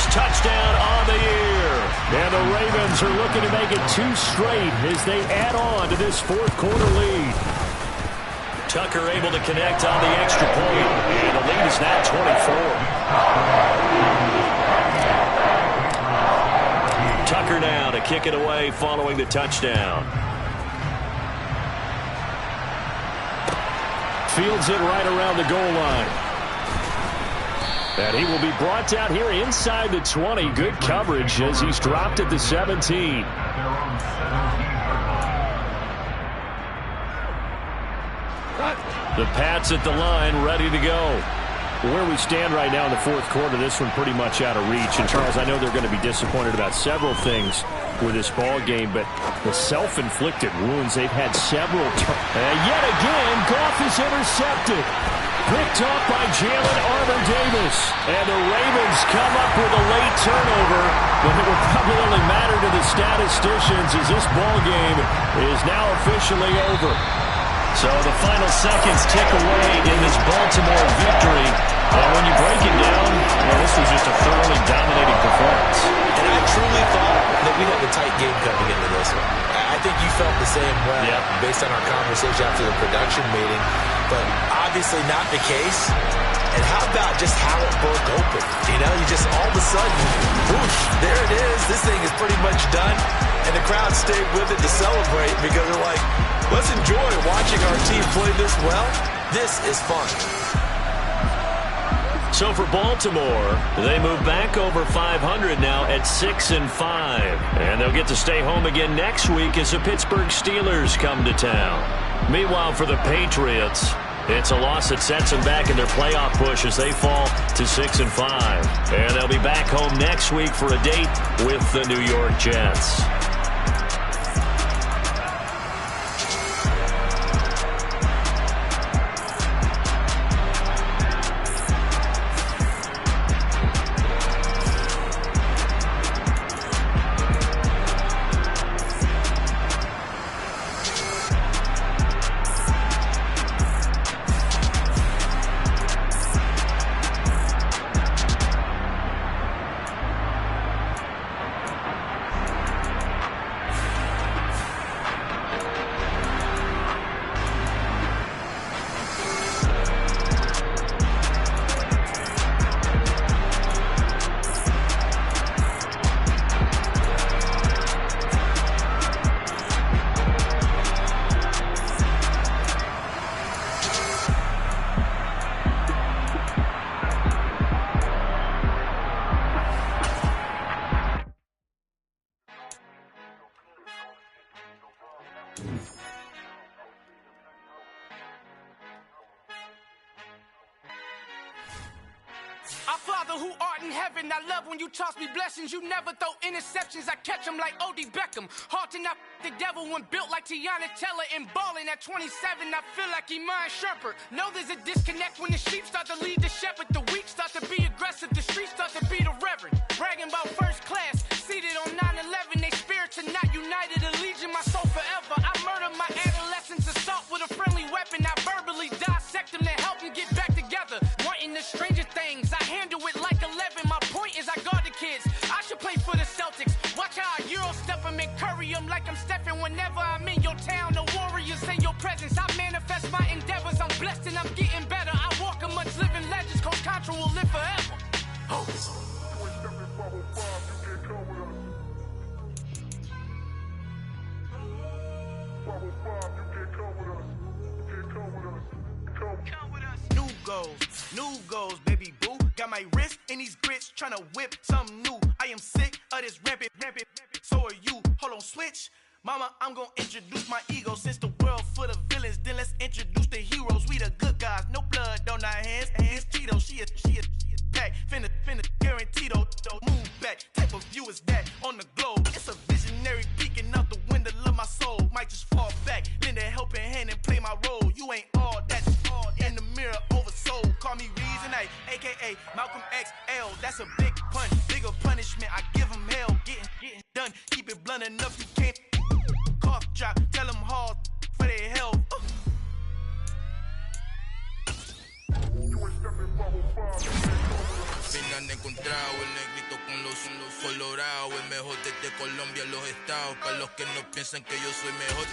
Speaker 1: Touchdown on the year. And the Ravens are looking to make it 2 straight as they add on to this fourth quarter lead. Tucker able to connect on the extra point. And the lead is now 24. Tucker now to kick it away following the touchdown. Fields it right around the goal line. And he will be brought down here inside the 20. Good coverage as he's dropped at the 17. The Pats at the line, ready to go. Where we stand right now in the fourth quarter, this one pretty much out of reach. And, Charles, I know they're going to be disappointed about several things with this ball game, but the self-inflicted wounds, they've had several. And yet again, Goff is intercepted. Picked off by Jalen Armour-Davis. And the Ravens come up with a late turnover, but it will probably only matter to the statisticians as this ball game is now officially over. So the final seconds tick away in this Baltimore victory. And when you break it down, well, this was just a thoroughly dominating performance.
Speaker 3: And I truly thought that we had a tight game coming into this one. I think you felt the same way based on our conversation after the production meeting. But obviously not the case. And how about just how it broke open? You know, you just all of a sudden, whoosh, there it is. This thing is pretty much done. And the crowd stayed with it to celebrate because they're like, let's enjoy watching our team play this well. This is fun.
Speaker 1: So for Baltimore, they move back over 500 now at 6-5. And they'll get to stay home again next week as the Pittsburgh Steelers come to town. Meanwhile, for the Patriots, it's a loss that sets them back in their playoff push as they fall to 6-5. And they'll be back home next week for a date with the New York Jets.
Speaker 6: Our Father who art in heaven, I love when you toss me blessings. You never throw interceptions, I catch them like O.D. Beckham. Hard to not the devil when built like Tiana Teller. And balling at 27, I feel like Iman Shumpert. Know there's a disconnect when the sheep start to lead the shepherd. The weak start to be aggressive, the streets start to be the reverend. Bragging about first class, seated on 9/11. They spirits are not united, a legion, my soul forever. I murder my adolescence, assault with a friendly weapon. I verbally dissect them to help them get back together. Wanting the stranger things, I handle it like 11. My point is I guard the kids. I should play for the Celtics. Watch how I Euro step them and curry them like I'm Stephen. Whenever I'm in your town, the Warriors in your presence. I manifest my endeavors. I'm blessed and I'm getting better. I walk amongst living legends. Coach Contra will live forever. Oh. New goals, baby boo. Got my wrist in these grits, tryna whip something new. I am sick of this rampant. So are you. Hold on, switch. Mama, I'm gonna introduce my ego. Since the world full of villains, then let's introduce the heroes. We the good guys, no blood on our hands. Hands Cheeto, she a pack. Finna, guaranteed though. Move back, type of view is that on the globe. It's a visionary peeking out the window of my soul. Might just fall back, lend a helping hand and play my role. You ain't all that. In the mirror, oversold. Call me Reason A, a.k.a. Malcolm XL. That's a big pun, bigger punishment. I give him hell, getting done. Keep it blunt enough, you can't cough drop. Tell them hard for their health.
Speaker 7: Final encontrado, el negrito con los colorados. El mejor desde Colombia, los estados. Para los que no piensan que yo soy mejor.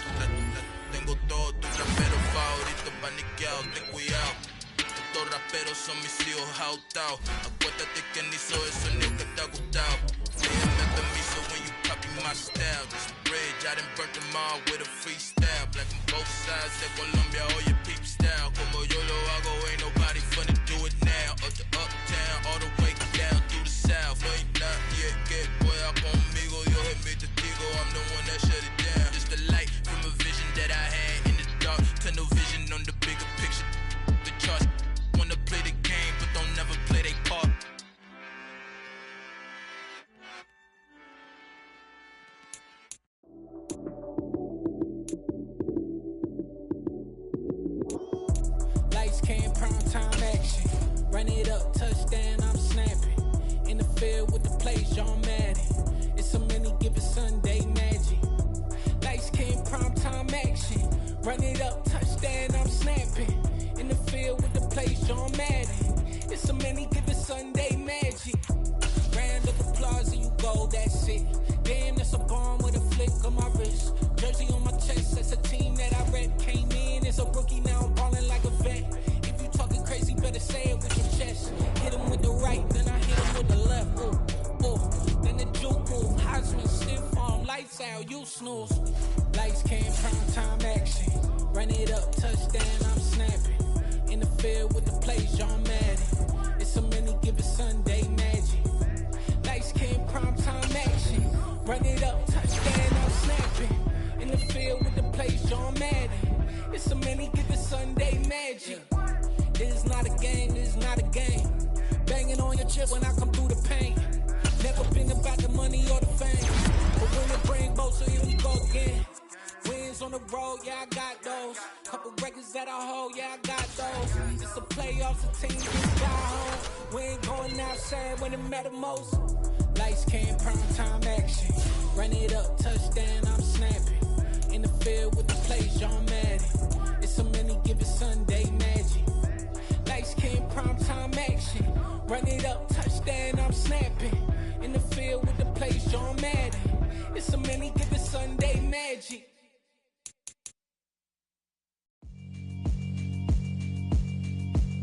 Speaker 7: Tengo todo, tu rapero favorito paniqueado. Ten cuidado, estos raperos son mis hijos jautados. Acuérdate que ni hizo eso ni que te ha gustado. Déjame permiso when you copy my style. This bridge, I done burnt them all with a freestyle. Black on both sides de Colombia, oye peep style. Como yo lo hago, ain't nobody finna do it now. Up to uptown, all the way down through the south. No hay nadie que pueda conmigo, Dios es mi testigo. I'm the one that shut it down. Just the light from a vision that I had in the dark. Tunnel vision on the bigger picture. The charts wanna play the game, but don't never play their part.
Speaker 8: Lights came, prime time action. Run it up, touchdown, I'm snapping. In the field with the plays, John Madden. It's a many given Sunday magic. Lights came, prime time action. Run it up, touchdown, I'm snapping. In the field with the plays, John Madden. It's a many given Sunday magic. Round of applause and you go, that's it. Damn, that's a bomb with a flick on my wrist. Jersey on my chest, that's a team that I rep. Came in as a rookie, now I'm ballin' like a vet. If you talking crazy, better say it with your chest. Hit him with the right, then I hit him with the left. Ooh, then the juke move. Heisman, stiff arm, lights out, you snooze. Lights came, prime time action. Run it up, touchdown, I'm snapping. In the field with the plays, John Madden. It's a minute. not a game, this is not a game. Banging on your chest when I come through the pain. Never been about the money or the fame. But when it bring both, so here we go again. Wins on the road, yeah, I got those. Couple records that I hold, yeah, I got those. It's the playoffs, the team just got home. We ain't going outside when it matter most. Lights came, prime time action. Run it up, touchdown, I'm snapping. In the field with the plays, John Madden. It's so many given Sunday magic. Lights came, prime time action. Run it up, touchdown, I'm snapping. In the field with the plays, John Madden. It's so many given Sunday magic.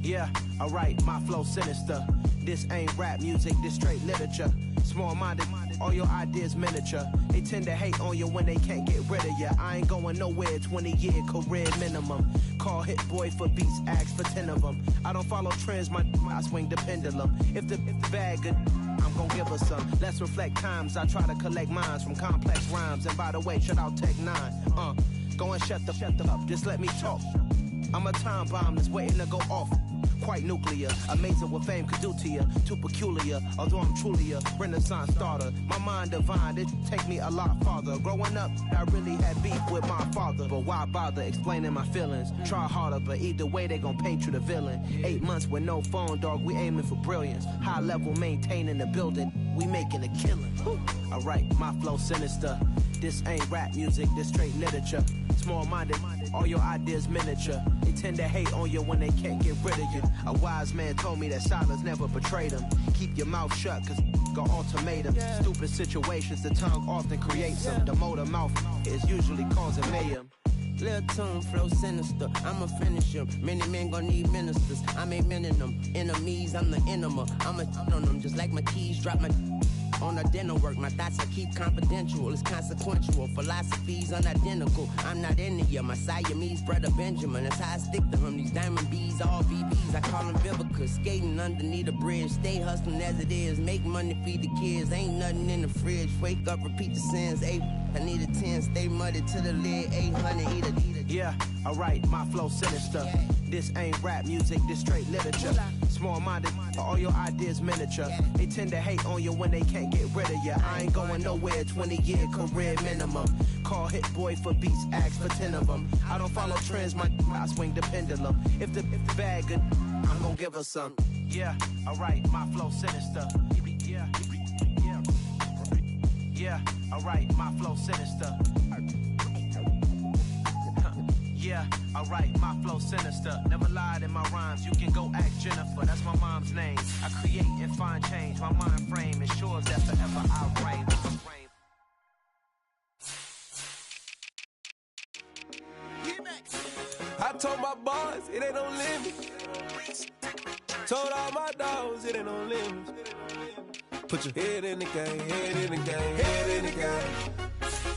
Speaker 9: Yeah, alright, my flow sinister. This ain't rap music, this straight literature. Small-minded, all your ideas miniature. They tend to hate on you when they can't get rid of you. I ain't going nowhere, 20-year career minimum. Call Hit Boy for beats, ask for 10 of them. I don't follow trends, I swing the pendulum. If the bag good, I'm gon' give her some. Let's reflect times, I try to collect minds from complex rhymes. And by the way, shout out Tech 9. Go and shut the up, just let me talk. I'm a time bomb that's waiting to go off. Quite nuclear, amazing what fame could do to you. Too peculiar, although I'm truly a renaissance starter. My mind divine, it take me a lot farther. Growing up, I really had beef with my father. But why bother explaining my feelings? Try harder, but either way they gon' paint you the villain. 8 months with no phone, dog, we aiming for brilliance. High level maintaining the building, we making a killing. Alright, my flow sinister. This ain't rap music, this straight literature. Small-minded, all your ideas miniature. They tend to hate on you when they can't get rid of you. A wise man told me that silence never betrayed him. Keep your mouth shut, cause got ultimatum. Stupid situations, the tongue often creates them. The motor mouth is usually causing mayhem.
Speaker 10: Lil' tune, flow sinister, I'ma finish him. Many men gon' need ministers, I ain't mending them. Enemies, I'm the enema, I'ma on them. Just like my keys, drop my on the dinner work. My thoughts I keep confidential, it's consequential. Philosophies unidentical, I'm not into you. My Siamese brother Benjamin, that's how I stick to him. These diamond B's, all VBs, I call them Vivica. Skating underneath a bridge, stay hustling as it is. Make money, feed the kids, ain't nothing in the fridge. Wake up, repeat the sins, I need a 10, stay muddy to the lid, 800, eat it.
Speaker 9: Yeah, alright, my flow sinister. This ain't rap music, this straight literature. Small-minded, all your ideas miniature. They tend to hate on you when they can't get rid of you. I ain't going nowhere, 20-year career minimum. Call Hit Boy for beats, ask for 10 of them. I don't follow trends, I swing the pendulum. If the bag good, I'm gon' give her some. Yeah, alright, my flow sinister. Yeah, alright, my flow sinister. Yeah, alright, my flow sinister. Never lied in my rhymes, you can go ask Jennifer. That's my mom's name. I create and find change. My mind frame ensures that forever I'll reign.
Speaker 11: I told my boys, it ain't no limit. Told all my dogs, it ain't no limit. Put your head in the game, head in the game, head in the game.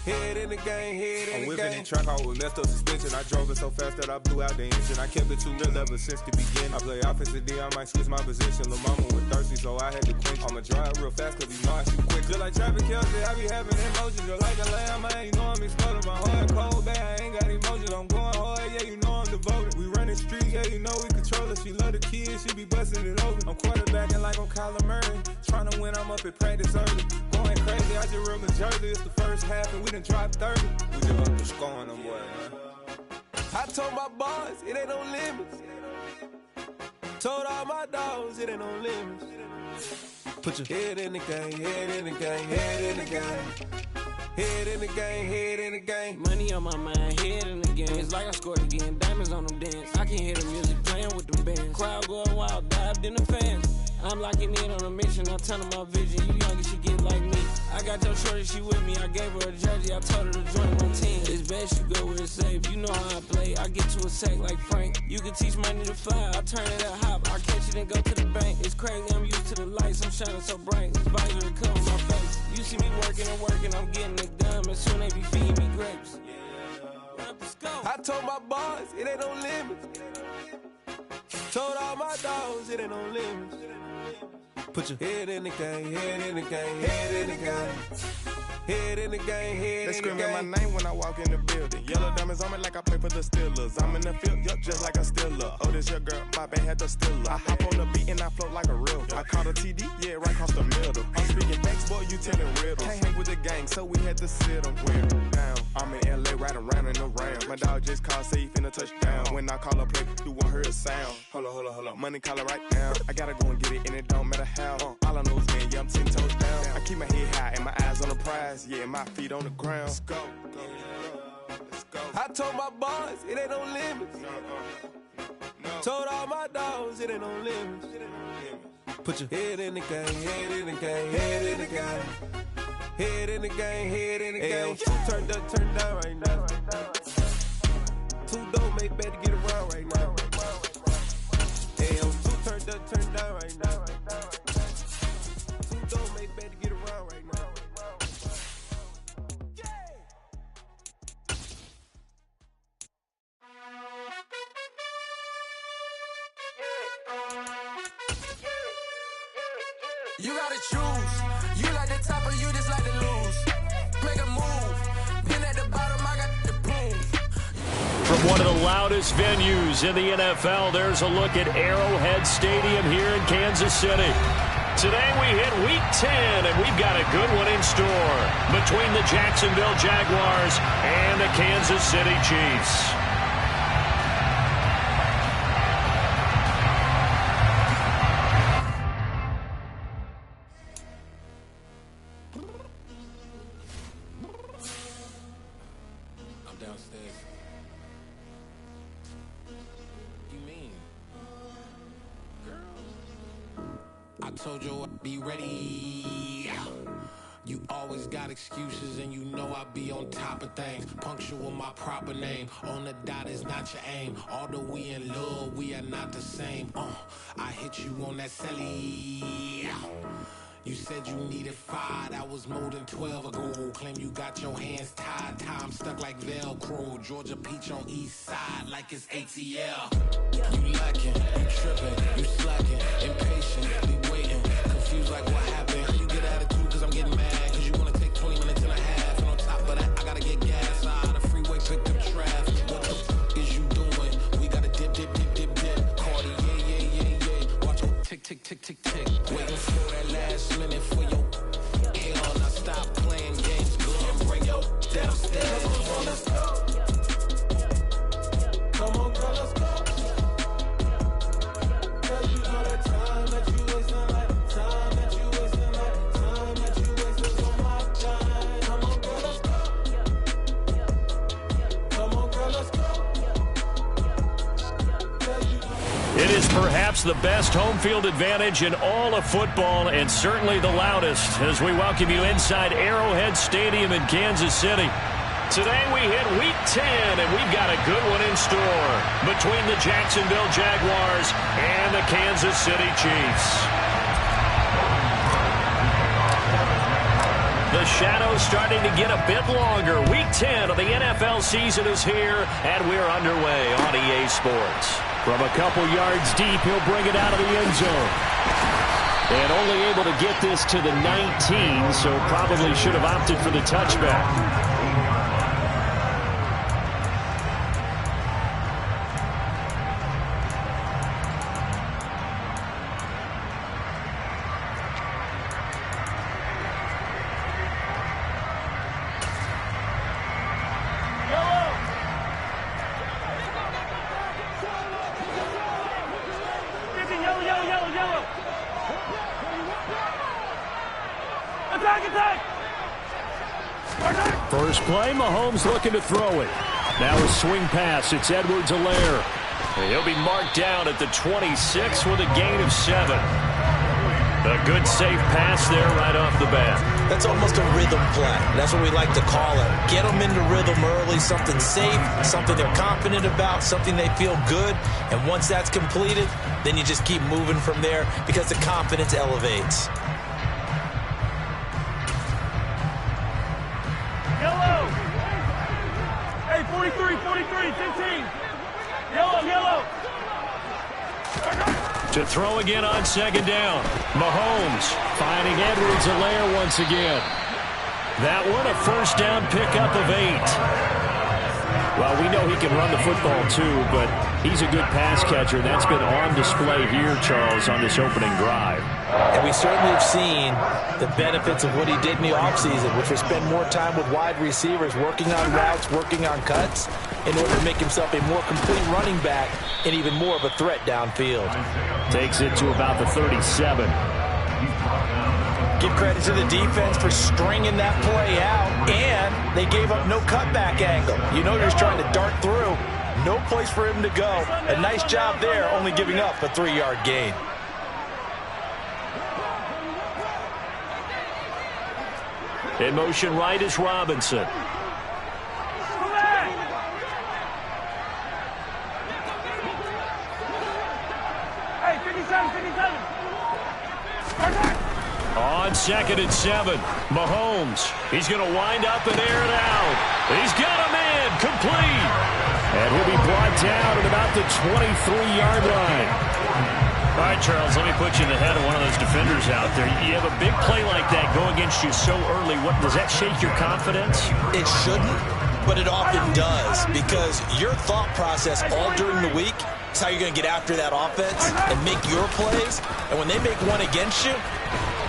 Speaker 11: Head in the game, head in the game. I'm whipping the track out with messed up suspension. I drove it so fast that I blew out the engine. I kept it too real ever since the beginning. I play offensive D, I might switch my position. Lil' mama was thirsty, so I had to quench. I'ma drive real fast, cause you know I shoot quick. Just like Travis Kelce, I be having emotions. Just like a lamb, I ain't know I'm exploding. My heart cold, bad, I ain't got emotions. I'm going hard, yeah, you know I'm devoted. We run the street, yeah, you know we control it. She love the kids, she be busting it over. I'm quarterbacking like I'm Kyler Murray. Trying to win, I'm up at practice early. Going crazy, I just real Jersey. It's the first half and we done dropped 30. We just up to scoring them, boy, man. I told my boys, it ain't no limits. Told all my dogs, it ain't no limits. Put your head in the game, head in the game, head in the game. Head in the game, head in the game.
Speaker 8: Money on my mind, head in the game. It's like I scored again, diamonds on them dance. I can hear the music playing with them bands. Crowd going wild, dived in the fans. I'm locking in on a mission, I tell her my vision. You young, you should get like me. I got your shorty, she with me. I gave her a jersey, I told her to join my team. It's best you go where it's safe. You know how I play. I get to a sack like Frank. You can teach money to fly. I turn it up hop. I catch it and go to the bank. It's crazy, I'm used to the lights. I'm shining so bright. This visor come on my face. You see me working and working, I'm getting it done. And soon they be feeding me grapes.
Speaker 11: I told my boys, it ain't no limits. Told all my dogs, it ain't no limits. Put your head in the game, head in the game, head in the game. Head in the game, head they screaming my name when I walk in the building. Yellow diamonds on me like I play for the Steelers. I'm in the field, yup, just like a Steeler. Oh, this your girl, my bad, had the Steeler. I hop on the beat and I float like a real. I caught a TD, yeah, right across the middle. I'm speaking facts, boy, you telling riddles. Can't hang with the gang, so we had to sit them down. I'm in LA, riding around in the Rams. My dog just called, say he finna touchdown. When I call a play, you won't hear a sound. Hold up, money call it right now. I gotta go and get it, and it don't matter how. All I know is man, yeah, I'm 10 toes down. I keep my head high and my eyes on the prize. Yeah, my feet on the ground. Let's go. Let's go. I told my boys, it ain't no limits. No. Told all my dogs, it ain't no limits. Put your head in the game, head in the game, head in the game. Head in the game, head in the game. Turned up, turned down right now. Two dope make better get around right now. Two turned up, turned down right now. Two dope make better get around right now.
Speaker 12: You gotta choose. You like the top or you just like to lose. Make a move. Been at the bottom, I got the prove.
Speaker 1: From one of the loudest venues in the NFL, there's a look at Arrowhead Stadium here in Kansas City. Today we hit Week 10, and we've got a good one in store between the Jacksonville Jaguars and the Kansas City Chiefs.
Speaker 8: Told you I'd be ready. You always got excuses and you know I be on top of things. Punctual with my proper name. On the dot is not your aim. Although we in love, we are not the same. I hit you on that celly. You said you needed 5, that was more than 12 ago. Claim you got your hands tied, time stuck like Velcro. Georgia Peach on east side like it's ATL. You lacking, you tripping, you slacking, impatient, waiting, confused like what happened. You get attitude cause I'm getting mad, cause you wanna take 20 minutes and a half. And on top of that, I gotta get gas out of the freeway, picked up traffic. What the f is you doing? We gotta dip. Cardi, yeah. Watch your tick. Waiting for that last minute for your hell. Now stop playing games, girl, and bring your downstairs. Let's go. Come on, girl, let's go. Cause you know that time that you wasting, like time that you wasting, like time that you wasting on my time. Come on, girl, let's go. Come on, girl, let's go.
Speaker 1: It is perhaps the best home field advantage in all of football, and certainly the loudest, as we welcome you inside Arrowhead Stadium in Kansas City. Today we hit Week 10, and we've got a good one in store between the Jacksonville Jaguars and the Kansas City Chiefs. The shadow's starting to get a bit longer. Week 10 of the NFL season is here, and we're underway on EA Sports. From a couple yards deep, he'll bring it out of the end zone. And only able to get this to the 19, so probably should have opted for the touchback. First play, Mahomes looking to throw it. Now a swing pass. It's Edwards-Helaire. He'll be marked down at the 26 with a gain of 7. A good safe pass there right off the bat.
Speaker 3: That's almost a rhythm play. That's what we like to call it. Get them into rhythm early, something safe, something they're confident about, something they feel good. And once that's completed, then you just keep moving from there because the confidence elevates.
Speaker 4: Yellow. Hey, 43, 15. Yellow.
Speaker 1: To throw again on second down. Mahomes finding Edwards-Helaire once again. That one a first down pickup of 8. Well, we know he can run the football too, but he's a good pass catcher. That's been on display here, Charles, on this opening drive.
Speaker 3: And we certainly have seen the benefits of what he did in the offseason, which was spend more time with wide receivers, working on routes, working on cuts, in order to make himself a more complete running back and even more of a threat downfield.
Speaker 1: Takes it to about the 37.
Speaker 3: Give credit to the defense for stringing that play out, and they gave up no cutback angle. You know you're just trying to dart through. No place for him to go. A nice job there, only giving up a 3-yard gain.
Speaker 1: In motion right is Robinson.
Speaker 4: Hey, 57.
Speaker 1: On 2nd and 7, Mahomes. He's going to wind up and air it out. He's got a man complete. And he'll be brought down at about the 23-yard line. All right, Charles, let me put you in the head of one of those defenders out there. You have a big play like that go against you so early. What, does that shake your confidence?
Speaker 3: It shouldn't, but it often does, because your thought process all during the week is how you're going to get after that offense and make your plays. And when they make one against you,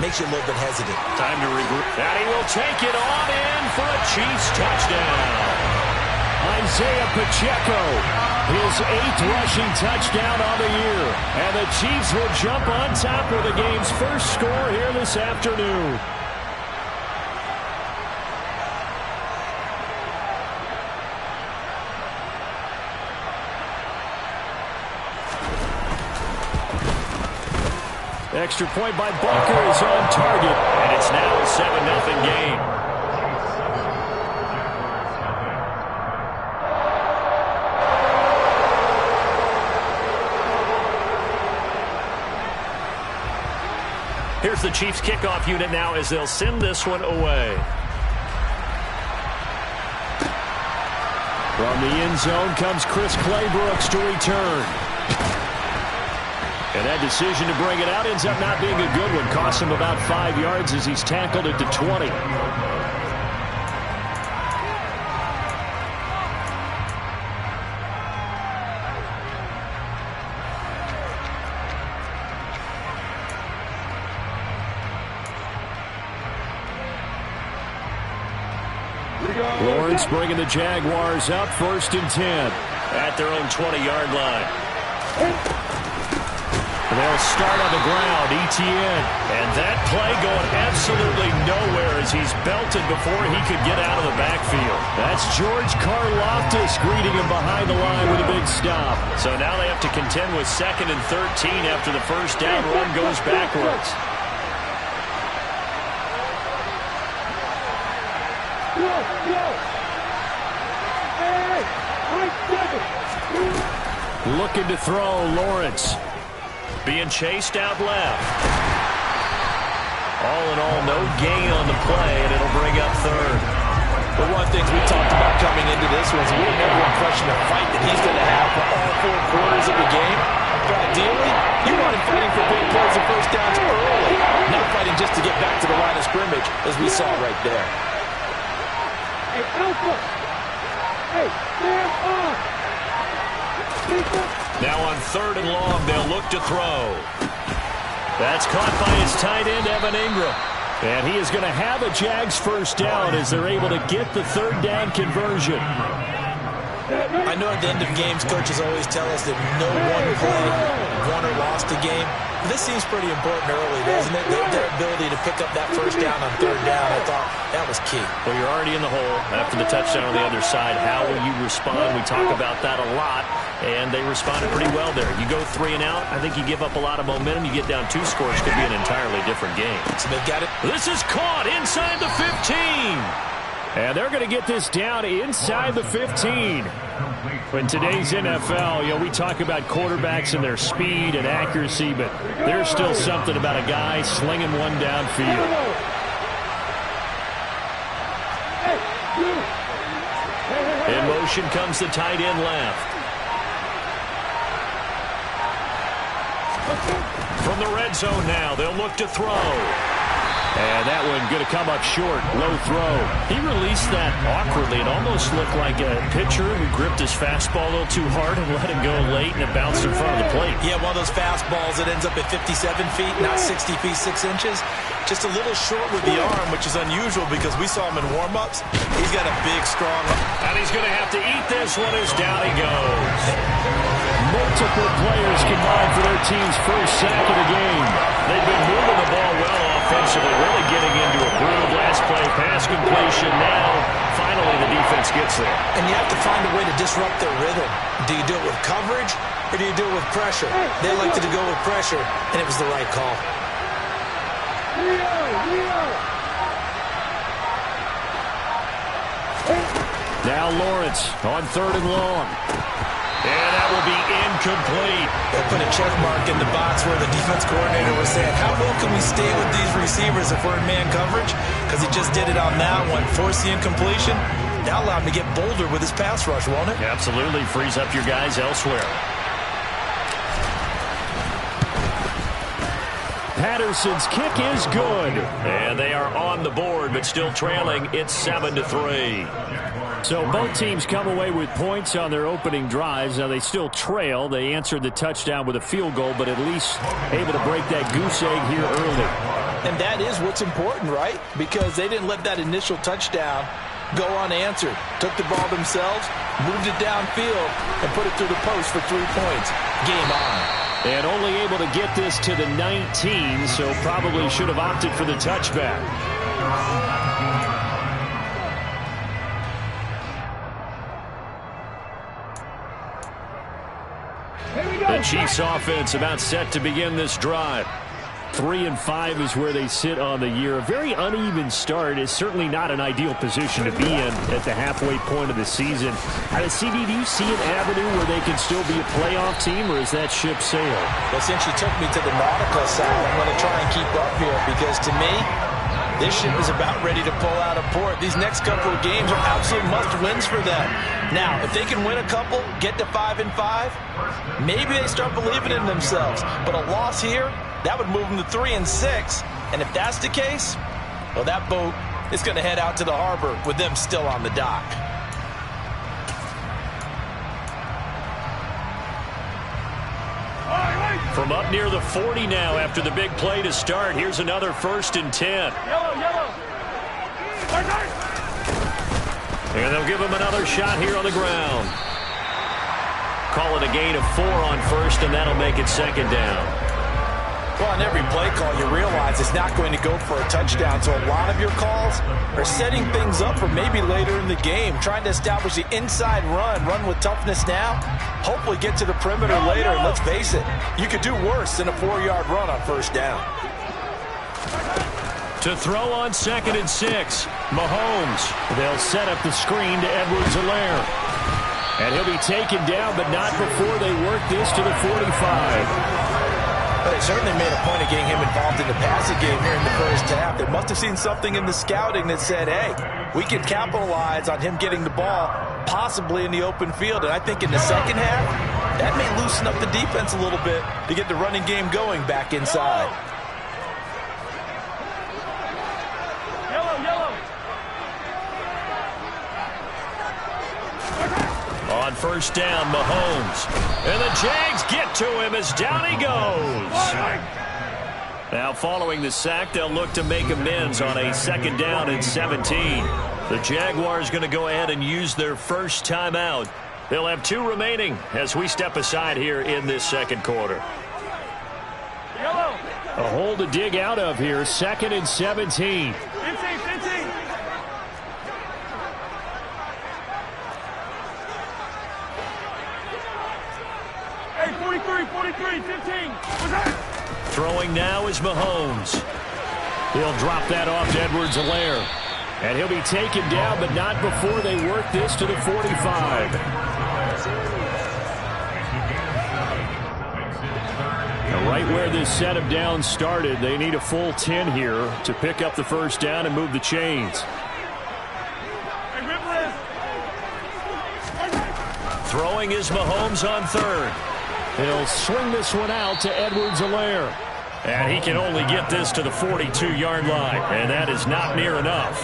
Speaker 3: makes you a little bit hesitant.
Speaker 1: Time to regroup. And he will take it on in for a Chiefs touchdown. Isaiah Pacheco, his 8th rushing touchdown on the year. And the Chiefs will jump on top of the game's first score here this afternoon. Extra point by Butker is on target, and it's now a 7-0 game. Here's the Chiefs kickoff unit now as they'll send this one away. From the end zone comes Chris Claybrooks to return. And that decision to bring it out ends up not being a good one. Cost him about 5 yards as he's tackled it to 20. Lawrence bringing the Jaguars up 1st and 10 at their own 20-yard line. They'll start on the ground, Etienne. And that play going absolutely nowhere as he's belted before he could get out of the backfield. That's George Karlaftis greeting him behind the line with a big stop. So now they have to contend with 2nd and 13 after the first down run goes backwards. Looking to throw, Lawrence. Being chased out left. All in all, no gain on the play, and it'll bring up 3rd.
Speaker 3: But one of the things we talked about coming into this was we had never impression of fight that he's going to have for all 4 quarters of the game. But ideally, you want him fighting for big plays and first downs early, not fighting just to get back to the line of scrimmage, as we saw right there.
Speaker 4: Hey, Alpha! Hey, stand on!
Speaker 1: Now on 3rd and long, they'll look to throw. That's caught by his tight end, Evan Ingram. And he is going to have a Jags first down as they're able to get the 3rd down conversion.
Speaker 3: I know at the end of games, coaches always tell us that no one play won or lost a game. But this seems pretty important early, doesn't it? Their ability to pick up that first down on 3rd down, I thought that was key.
Speaker 1: Well, you're already in the hole after the touchdown on the other side. How will you respond? We talk about that a lot, and they responded pretty well there. You go 3 and out, I think you give up a lot of momentum. You get down 2 scores, could be an entirely different game.
Speaker 3: So they've got it.
Speaker 1: This is caught inside the 15. And they're going to get this down inside the 15. In today's NFL, you know, we talk about quarterbacks and their speed and accuracy, but there's still something about a guy slinging one downfield. In motion comes the tight end left. From the red zone now, they'll look to throw. And that one going to come up short. Low throw. He released that awkwardly. It almost looked like a pitcher who gripped his fastball a little too hard and let him go late, and it bounced in front of the plate.
Speaker 3: Yeah, one of those fastballs that ends up at 57 feet, not 60 feet, 6 inches. Just a little short with the arm, which is unusual because we saw him in warm-ups. He's got a big, strong arm.
Speaker 1: And he's going to have to eat this one as down he goes. Multiple players combined for their team's first sack of the game. They've been moving the ball well offensively, really getting into a groove. Last play, pass completion. Now, finally, the defense gets there.
Speaker 3: And you have to find a way to disrupt their rhythm. Do you do it with coverage, or do you do it with pressure? They elected to go with pressure, and it was the right call.
Speaker 1: Now Lawrence on 3rd and long. And that will be incomplete.
Speaker 3: They'll put a check mark in the box where the defense coordinator was saying, how well can we stay with these receivers if we're in man coverage? Because he just did it on that one. Force the incompletion. Now allow him to get bolder with his pass rush, won't it?
Speaker 1: Absolutely. Frees up your guys elsewhere. Patterson's kick is good. And they are on the board, but still trailing. It's 7-3. So both teams come away with points on their opening drives. Now they still trail. They answered the touchdown with a field goal, but at least able to break that goose egg here early.
Speaker 3: And that is what's important, right? Because they didn't let that initial touchdown go unanswered. Took the ball themselves, moved it downfield, and put it through the post for 3 points. Game on.
Speaker 1: And only able to get this to the 19, so probably should have opted for the touchback. The Chiefs offense about set to begin this drive. 3-5 is where they sit on the year. A very uneven start is certainly not an ideal position to be in at the halfway point of the season. CD, do you see an avenue where they can still be a playoff team, or is that ship sailed?
Speaker 3: Well, since you took me to the nautical side, I'm going to try and keep up here because to me, this ship is about ready to pull out of port. These next couple of games are absolute must-wins for them. Now, if they can win a couple, get to 5-5, maybe they start believing in themselves. But a loss here, that would move them to 3-6. And if that's the case, well, that boat is going to head out to the harbor with them still on the dock.
Speaker 1: From up near the 40 now after the big play to start. Here's another 1st and 10.
Speaker 4: Yellow.
Speaker 1: And they'll give him another shot here on the ground. Call it a gain of 4 on 1st, and that'll make it 2nd down.
Speaker 3: Well, on every play call, you realize it's not going to go for a touchdown. So a lot of your calls are setting things up for maybe later in the game, trying to establish the inside run with toughness now, hopefully get to the perimeter later. And let's face it, you could do worse than a 4-yard run on 1st down.
Speaker 1: To throw on 2nd and 6, Mahomes. They'll set up the screen to Edwards-Helaire. And he'll be taken down, but not before they work this to the 45.
Speaker 3: But they certainly made a point of getting him involved in the passing game here in the 1st half. They must have seen something in the scouting that said, hey, we can capitalize on him getting the ball possibly in the open field. And I think in the 2nd half, that may loosen up the defense a little bit to get the running game going back inside.
Speaker 1: On 1st down, Mahomes. And the Jags get to him as down he goes. Now following the sack, they'll look to make amends on a 2nd down and 17. The Jaguars going to go ahead and use their first timeout. They'll have 2 remaining as we step aside here in this 2nd quarter. A hole to dig out of here, 2nd and 17.
Speaker 4: Hey, 43, 15.
Speaker 1: Throwing now is Mahomes. He'll drop that off to Edwards-Helaire. And he'll be taken down, but not before they work this to the 45. And right where this set of downs started, they need a full 10 here to pick up the 1st down and move the chains. Throwing is Mahomes on 3rd. He'll swing this one out to Edwards-Helaire. And he can only get this to the 42-yard line, and that is not near enough.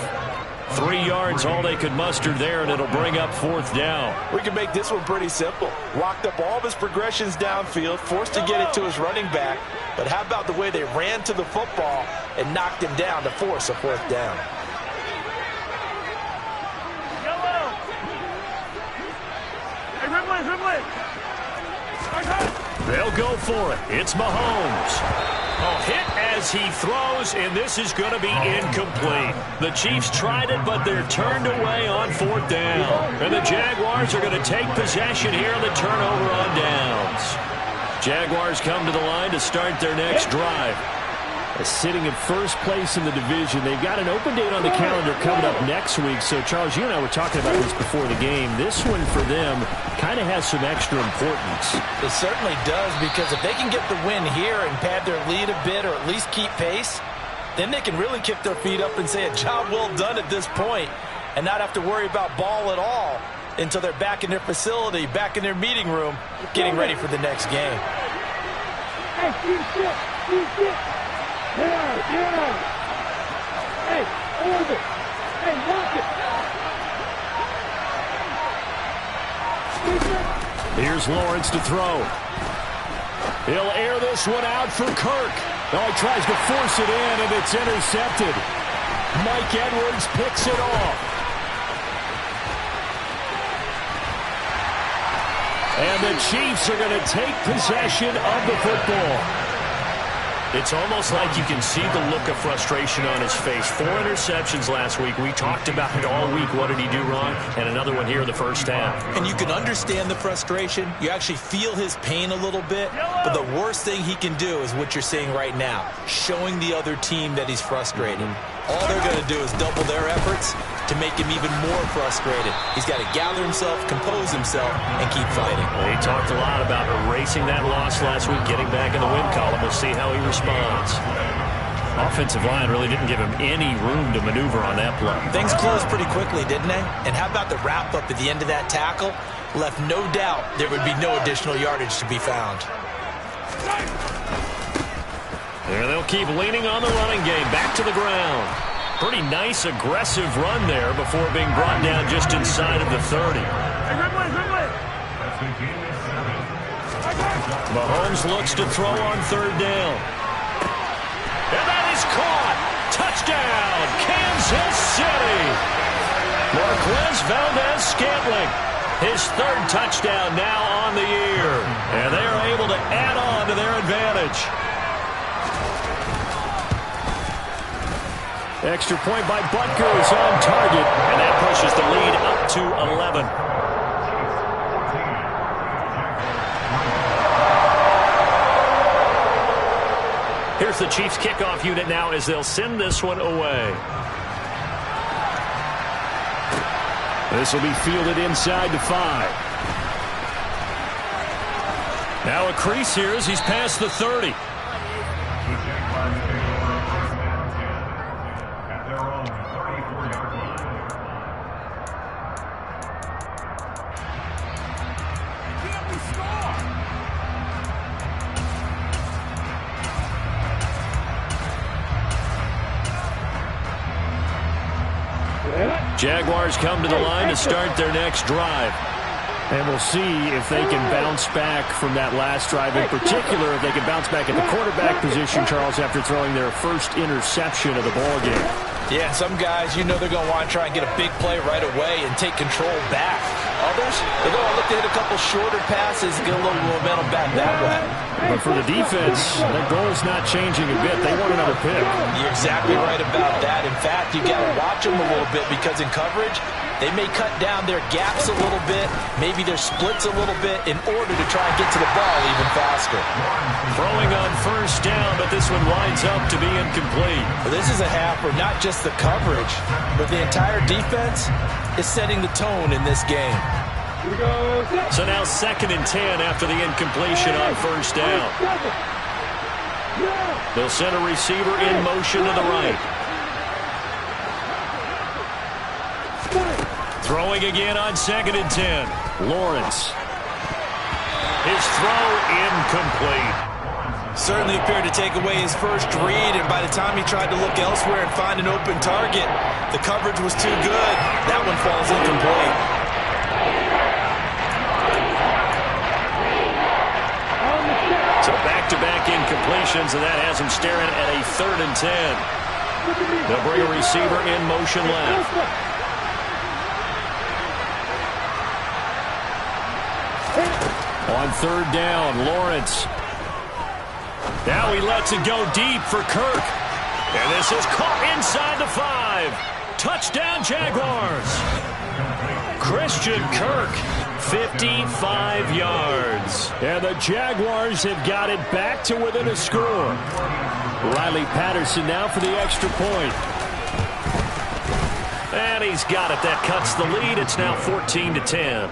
Speaker 1: 3 yards, all they could muster there, and it'll bring up 4th down.
Speaker 3: We can make this one pretty simple. Locked up all of his progressions downfield, forced to get it to his running back. But how about the way they ran to the football and knocked him down to force a 4th down?
Speaker 1: They'll go for it. It's Mahomes. A hit as he throws, and this is going to be incomplete. The Chiefs tried it, but they're turned away on 4th down. And the Jaguars are going to take possession here on the turnover on downs. Jaguars come to the line to start their next drive. Sitting in first place in the division. They've got an open date on the calendar coming up next week. So, Charles, you and I were talking about this before the game. This one for them kind of has some extra importance.
Speaker 3: It certainly does, because if they can get the win here and pad their lead a bit or at least keep pace, then they can really kick their feet up and say a job well done at this point and not have to worry about ball at all until they're back in their facility, back in their meeting room, getting ready for the next game.
Speaker 4: Hey, hold it. Hey, lock it.
Speaker 1: Here's Lawrence to throw. He'll air this one out for Kirk. Oh, he tries to force it in, and it's intercepted. Mike Edwards picks it off. And the Chiefs are going to take possession of the football. It's almost like you can see the look of frustration on his face. 4 interceptions last week. We talked about it all week. What did he do wrong? And another one here in the first half.
Speaker 3: And you can understand the frustration. You actually feel his pain a little bit. But the worst thing he can do is what you're seeing right now, showing the other team that he's frustrated. All they're going to do is double their efforts to make him even more frustrated. He's got to gather himself, compose himself, and keep fighting.
Speaker 1: Well, he talked a lot about erasing that loss last week, getting back in the win column. We'll see how he responds. Offensive line really didn't give him any room to maneuver on that play.
Speaker 3: Things closed pretty quickly, didn't they? And how about the wrap-up at the end of that tackle? Left no doubt there would be no additional yardage to be found.
Speaker 1: There they'll keep leaning on the running game. Back to the ground. Pretty nice, aggressive run there before being brought down just inside of the 30. Mahomes looks to throw on 3rd down. And that is caught. Touchdown, Kansas City. Marquez Valdez-Scantling. His 3rd touchdown now on the year. And they are able to add on to their advantage. Extra point by Butker is on target, and that pushes the lead up to 11. Here's the Chiefs kickoff unit now as they'll send this one away. This will be fielded inside the 5. Now a crease here as he's past the 30. Jaguars come to the line to start their next drive. And we'll see if they can bounce back from that last drive. In particular, if they can bounce back at the quarterback position, Charles, after throwing their first interception of the ballgame.
Speaker 3: Yeah, some guys, you know they're going to want to try and get a big play right away and take control back. Others, they're going to look to hit a couple shorter passes and get a little momentum back that way.
Speaker 1: But for the defense, that goal is not changing a bit. They want another pick.
Speaker 3: You're exactly right about that. In fact, you got to watch them a little bit because in coverage, they may cut down their gaps a little bit, maybe their splits a little bit in order to try and get to the ball even faster.
Speaker 1: Throwing on 1st down, but this one winds up to be incomplete.
Speaker 3: Well, this is a half where not just the coverage, but the entire defense is setting the tone in this game.
Speaker 1: So now 2nd and 10 after the incompletion on 1st down. They'll send a receiver in motion to the right. Throwing again on 2nd and 10. Lawrence. His throw incomplete.
Speaker 3: Certainly appeared to take away his first read, and by the time he tried to look elsewhere and find an open target, the coverage was too good. That one falls incomplete.
Speaker 1: So back-to-back incompletions, and that has him staring at a 3rd and 10. They'll bring a receiver in motion left. On 3rd down, Lawrence. Now he lets it go deep for Kirk. And this is caught inside the 5. Touchdown, Jaguars. Christian Kirk, 55 yards. And the Jaguars have got it back to within a score. Riley Patterson now for the extra point. And he's got it. That cuts the lead. It's now 14-10.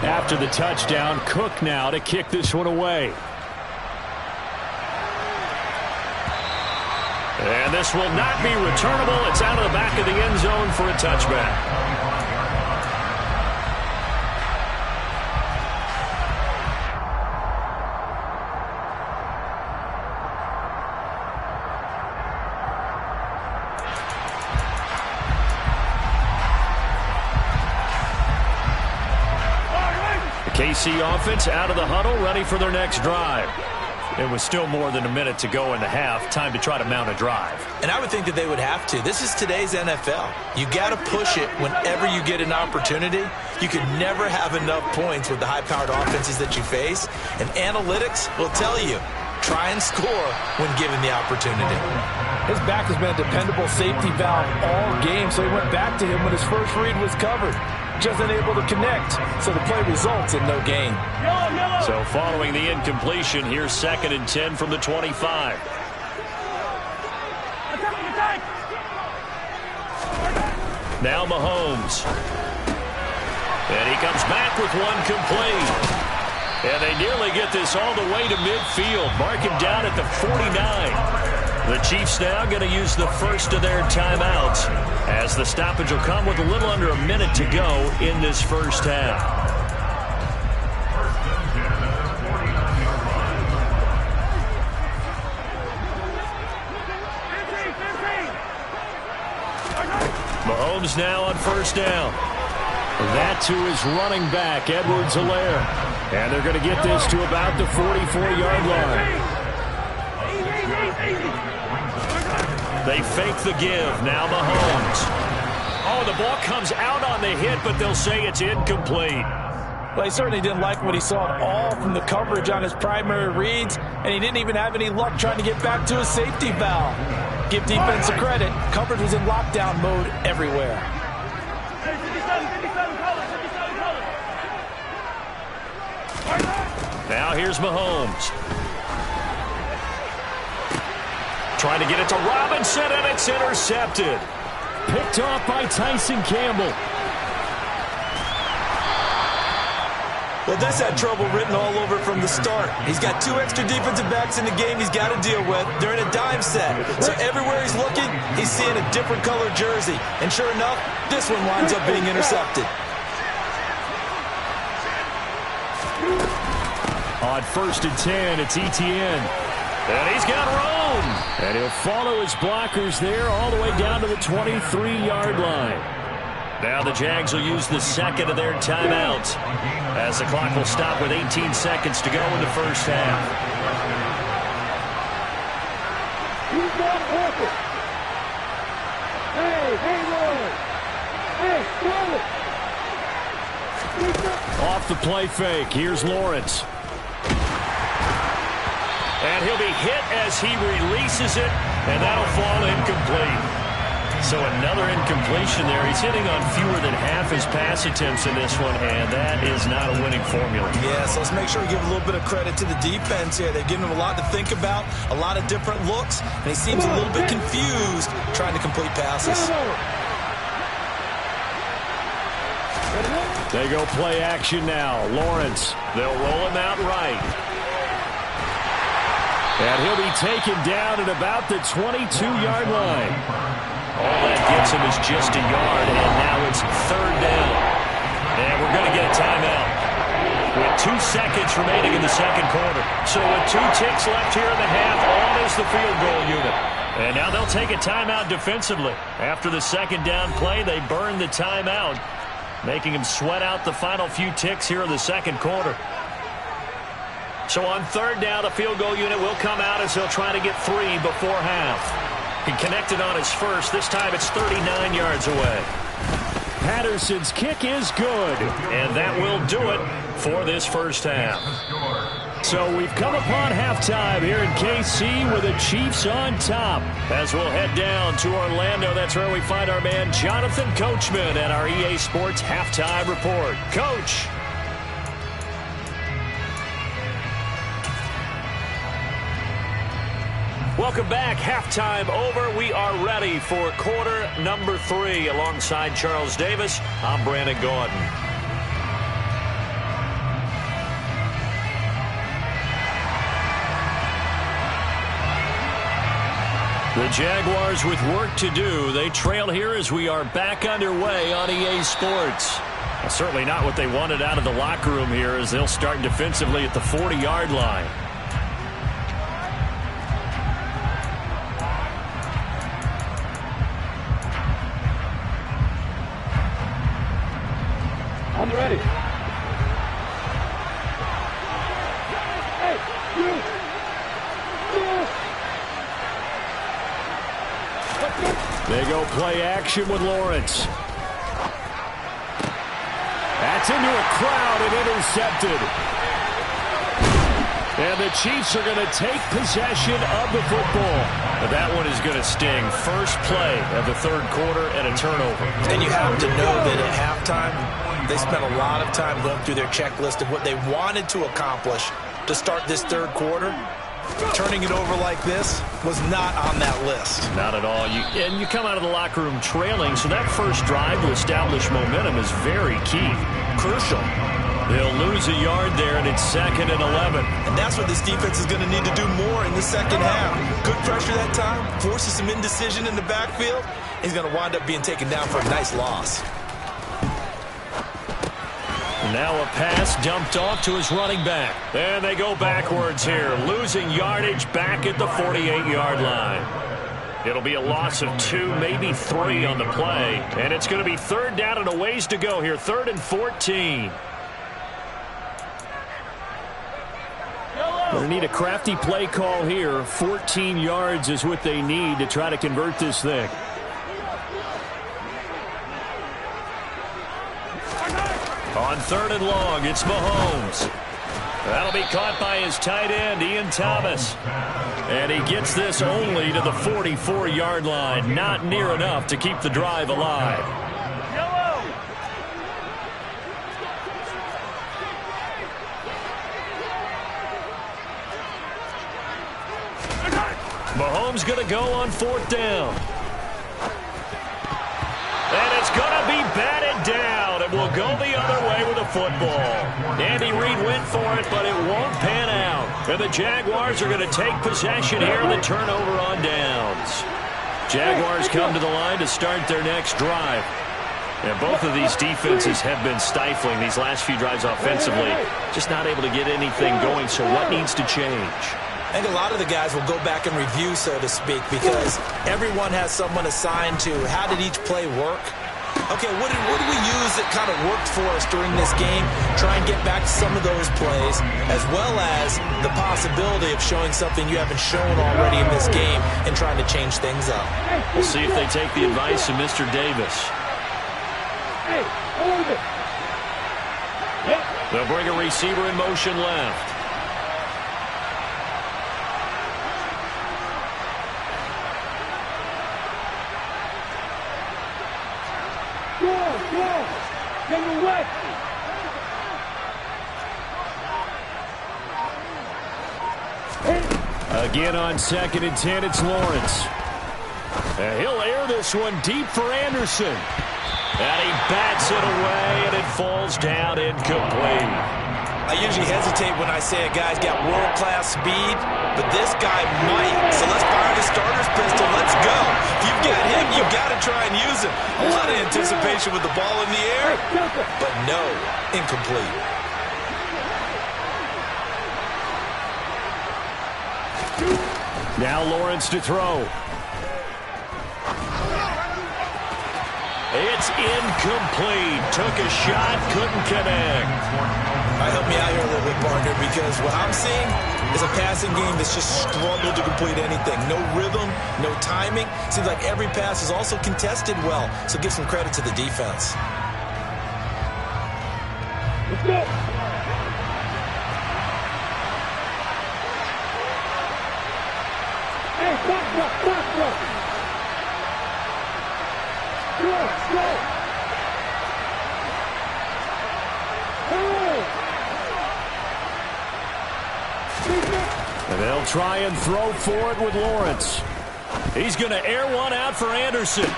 Speaker 1: After the touchdown, Cook now to kick this one away. And this will not be returnable. It's out of the back of the end zone for a touchback. KC offense out of the huddle, ready for their next drive. It was still more than a minute to go in the half. Time to try to mount a drive.
Speaker 3: And I would think that they would have to. This is today's NFL. You got to push it whenever you get an opportunity. You could never have enough points with the high-powered offenses that you face. And analytics will tell you, try and score when given the opportunity.
Speaker 13: His back has been a dependable safety valve all game, so he went back to him when his first read was covered. Just unable to connect, so the play results in no gain.
Speaker 1: So following the incompletion, here's 2nd and 10 from the 25. Now Mahomes. And he comes back with one complete. And they nearly get this all the way to midfield. Mark him down at the 49. The Chiefs now going to use the first of their timeouts, as the stoppage will come with a little under a minute to go in this first half. Mahomes now on 1st down. That to his running back, Edwards-Helaire. And they're going to get this to about the 44-yard line. They fake the give. Now Mahomes. Oh, the ball comes out on the hit, but they'll say it's incomplete.
Speaker 13: Well, he certainly didn't like what he saw at all from the coverage on his primary reads, and he didn't even have any luck trying to get back to his safety valve. Give defense a credit. Coverage was in lockdown mode everywhere.
Speaker 1: Now here's Mahomes. Trying to get it to Robinson, and it's intercepted. Picked off by Tyson Campbell.
Speaker 3: Well, this had trouble written all over from the start. He's got 2 extra defensive backs in the game he's got to deal with. They're in a dime set. So everywhere he's looking, he's seeing a different color jersey. And sure enough, this one winds up being intercepted.
Speaker 1: On 1st and 10, it's Etienne. And he's got room. And he'll follow his blockers there all the way down to the 23-yard line. Now the Jags will use the 2nd of their timeouts, as the clock will stop with 18 seconds to go in the first half. Off the play fake. Here's Lawrence. And he'll be hit as he releases it, and that'll fall incomplete. So another incompletion there. He's hitting on fewer than half his pass attempts in this one, and that is not a winning formula.
Speaker 3: Yeah, so let's make sure we give a little bit of credit to the defense here. They've given him a lot to think about, a lot of different looks, and he seems a little bit confused trying to complete passes.
Speaker 1: They go play action now. Lawrence, they'll roll him out right. And he'll be taken down at about the 22-yard line. All that gets him is just a yard, and now it's third down. And we're going to get a timeout with 2 seconds remaining in the second quarter. So with 2 ticks left here in the half, on is the field goal unit. And now they'll take a timeout defensively. After the second down play, they burn the timeout, making him sweat out the final few ticks here in the second quarter. So on third down, the field goal unit will come out as he'll try to get 3 before half. He connected on his first. This time it's 39 yards away. Patterson's kick is good, and that will do it for this first half. So we've come upon halftime here in KC with the Chiefs on top. As we'll head down to Orlando, that's where we find our man Jonathan Coachman and our EA Sports Halftime Report. Coach. Welcome back. Halftime over. We are ready for quarter number 3. Alongside Charles Davis, I'm Brandon Gaudin. The Jaguars with work to do. They trail here as we are back underway on EA Sports. Well, certainly not what they wanted out of the locker room here as they'll start defensively at the 40-yard line.
Speaker 4: I'm ready. Hey, you.
Speaker 1: They go play action with Lawrence. That's into a crowd and intercepted. And the Chiefs are going to take possession of the football. But that one is going to sting. First play of the third quarter and a turnover.
Speaker 3: And you have to know that at halftime, they spent a lot of time going through their checklist of what they wanted to accomplish to start this third quarter. Turning it over like this was not on that list.
Speaker 1: Not at all. And you come out of the locker room trailing, so that first drive to establish momentum is very key.
Speaker 3: Crucial.
Speaker 1: They'll lose a yard there, and it's 2nd and 11.
Speaker 3: And that's what this defense is going to need to do more in the second half. Good pressure that time, forces some indecision in the backfield. He's going to wind up being taken down for a nice loss.
Speaker 1: Now a pass dumped off to his running back. And they go backwards here, losing yardage back at the 48-yard line. It'll be a loss of 2, maybe 3 on the play. And it's going to be third down and a ways to go here, 3rd and 14. Going to need a crafty play call here. 14 yards is what they need to try to convert this thing. On 3rd and long, it's Mahomes. That'll be caught by his tight end, Ian Thomas. And he gets this only to the 44-yard line. Not near enough to keep the drive alive. Mahomes going to go on 4th down. And it's going to be batted down, and we'll go the other way with the football. Andy Reid went for it, but it won't pan out. And the Jaguars are going to take possession here in the turnover on downs. Jaguars come to the line to start their next drive. And both of these defenses have been stifling these last few drives offensively. Just not able to get anything going, so what needs to change?
Speaker 3: I think a lot of the guys will go back and review, so to speak, because everyone has someone assigned to how did each play work. Okay, what did we use that kind of worked for us during this game? Try and get back to some of those plays, as well as the possibility of showing something you haven't shown already in this game and trying to change things up.
Speaker 1: We'll see if they take the advice of Mr. Davis.
Speaker 4: Hey, hold it.
Speaker 1: They'll bring a receiver in motion left. Again on 2nd and 10, it's Lawrence. And he'll air this one deep for Anderson. And he bats it away, and falls down incomplete.
Speaker 3: I usually hesitate when I say a guy's got world-class speed, but this guy might. So let's fire the starter's pistol. Let's go. If you've got him, you've got to try and use him. A lot of anticipation with the ball in the air, but no, incomplete.
Speaker 1: Now Lawrence to throw. It's incomplete. Took a shot, couldn't connect.
Speaker 3: All right, help me out here a little bit, partner, because what I'm seeing is a passing game that's just struggled to complete anything. No rhythm, no timing. Seems like every pass is also contested well, so give some credit to the defense.
Speaker 4: Let's go. Hey, back. Go.
Speaker 1: And they'll try and throw for it with Lawrence. He's going to air one out for Anderson.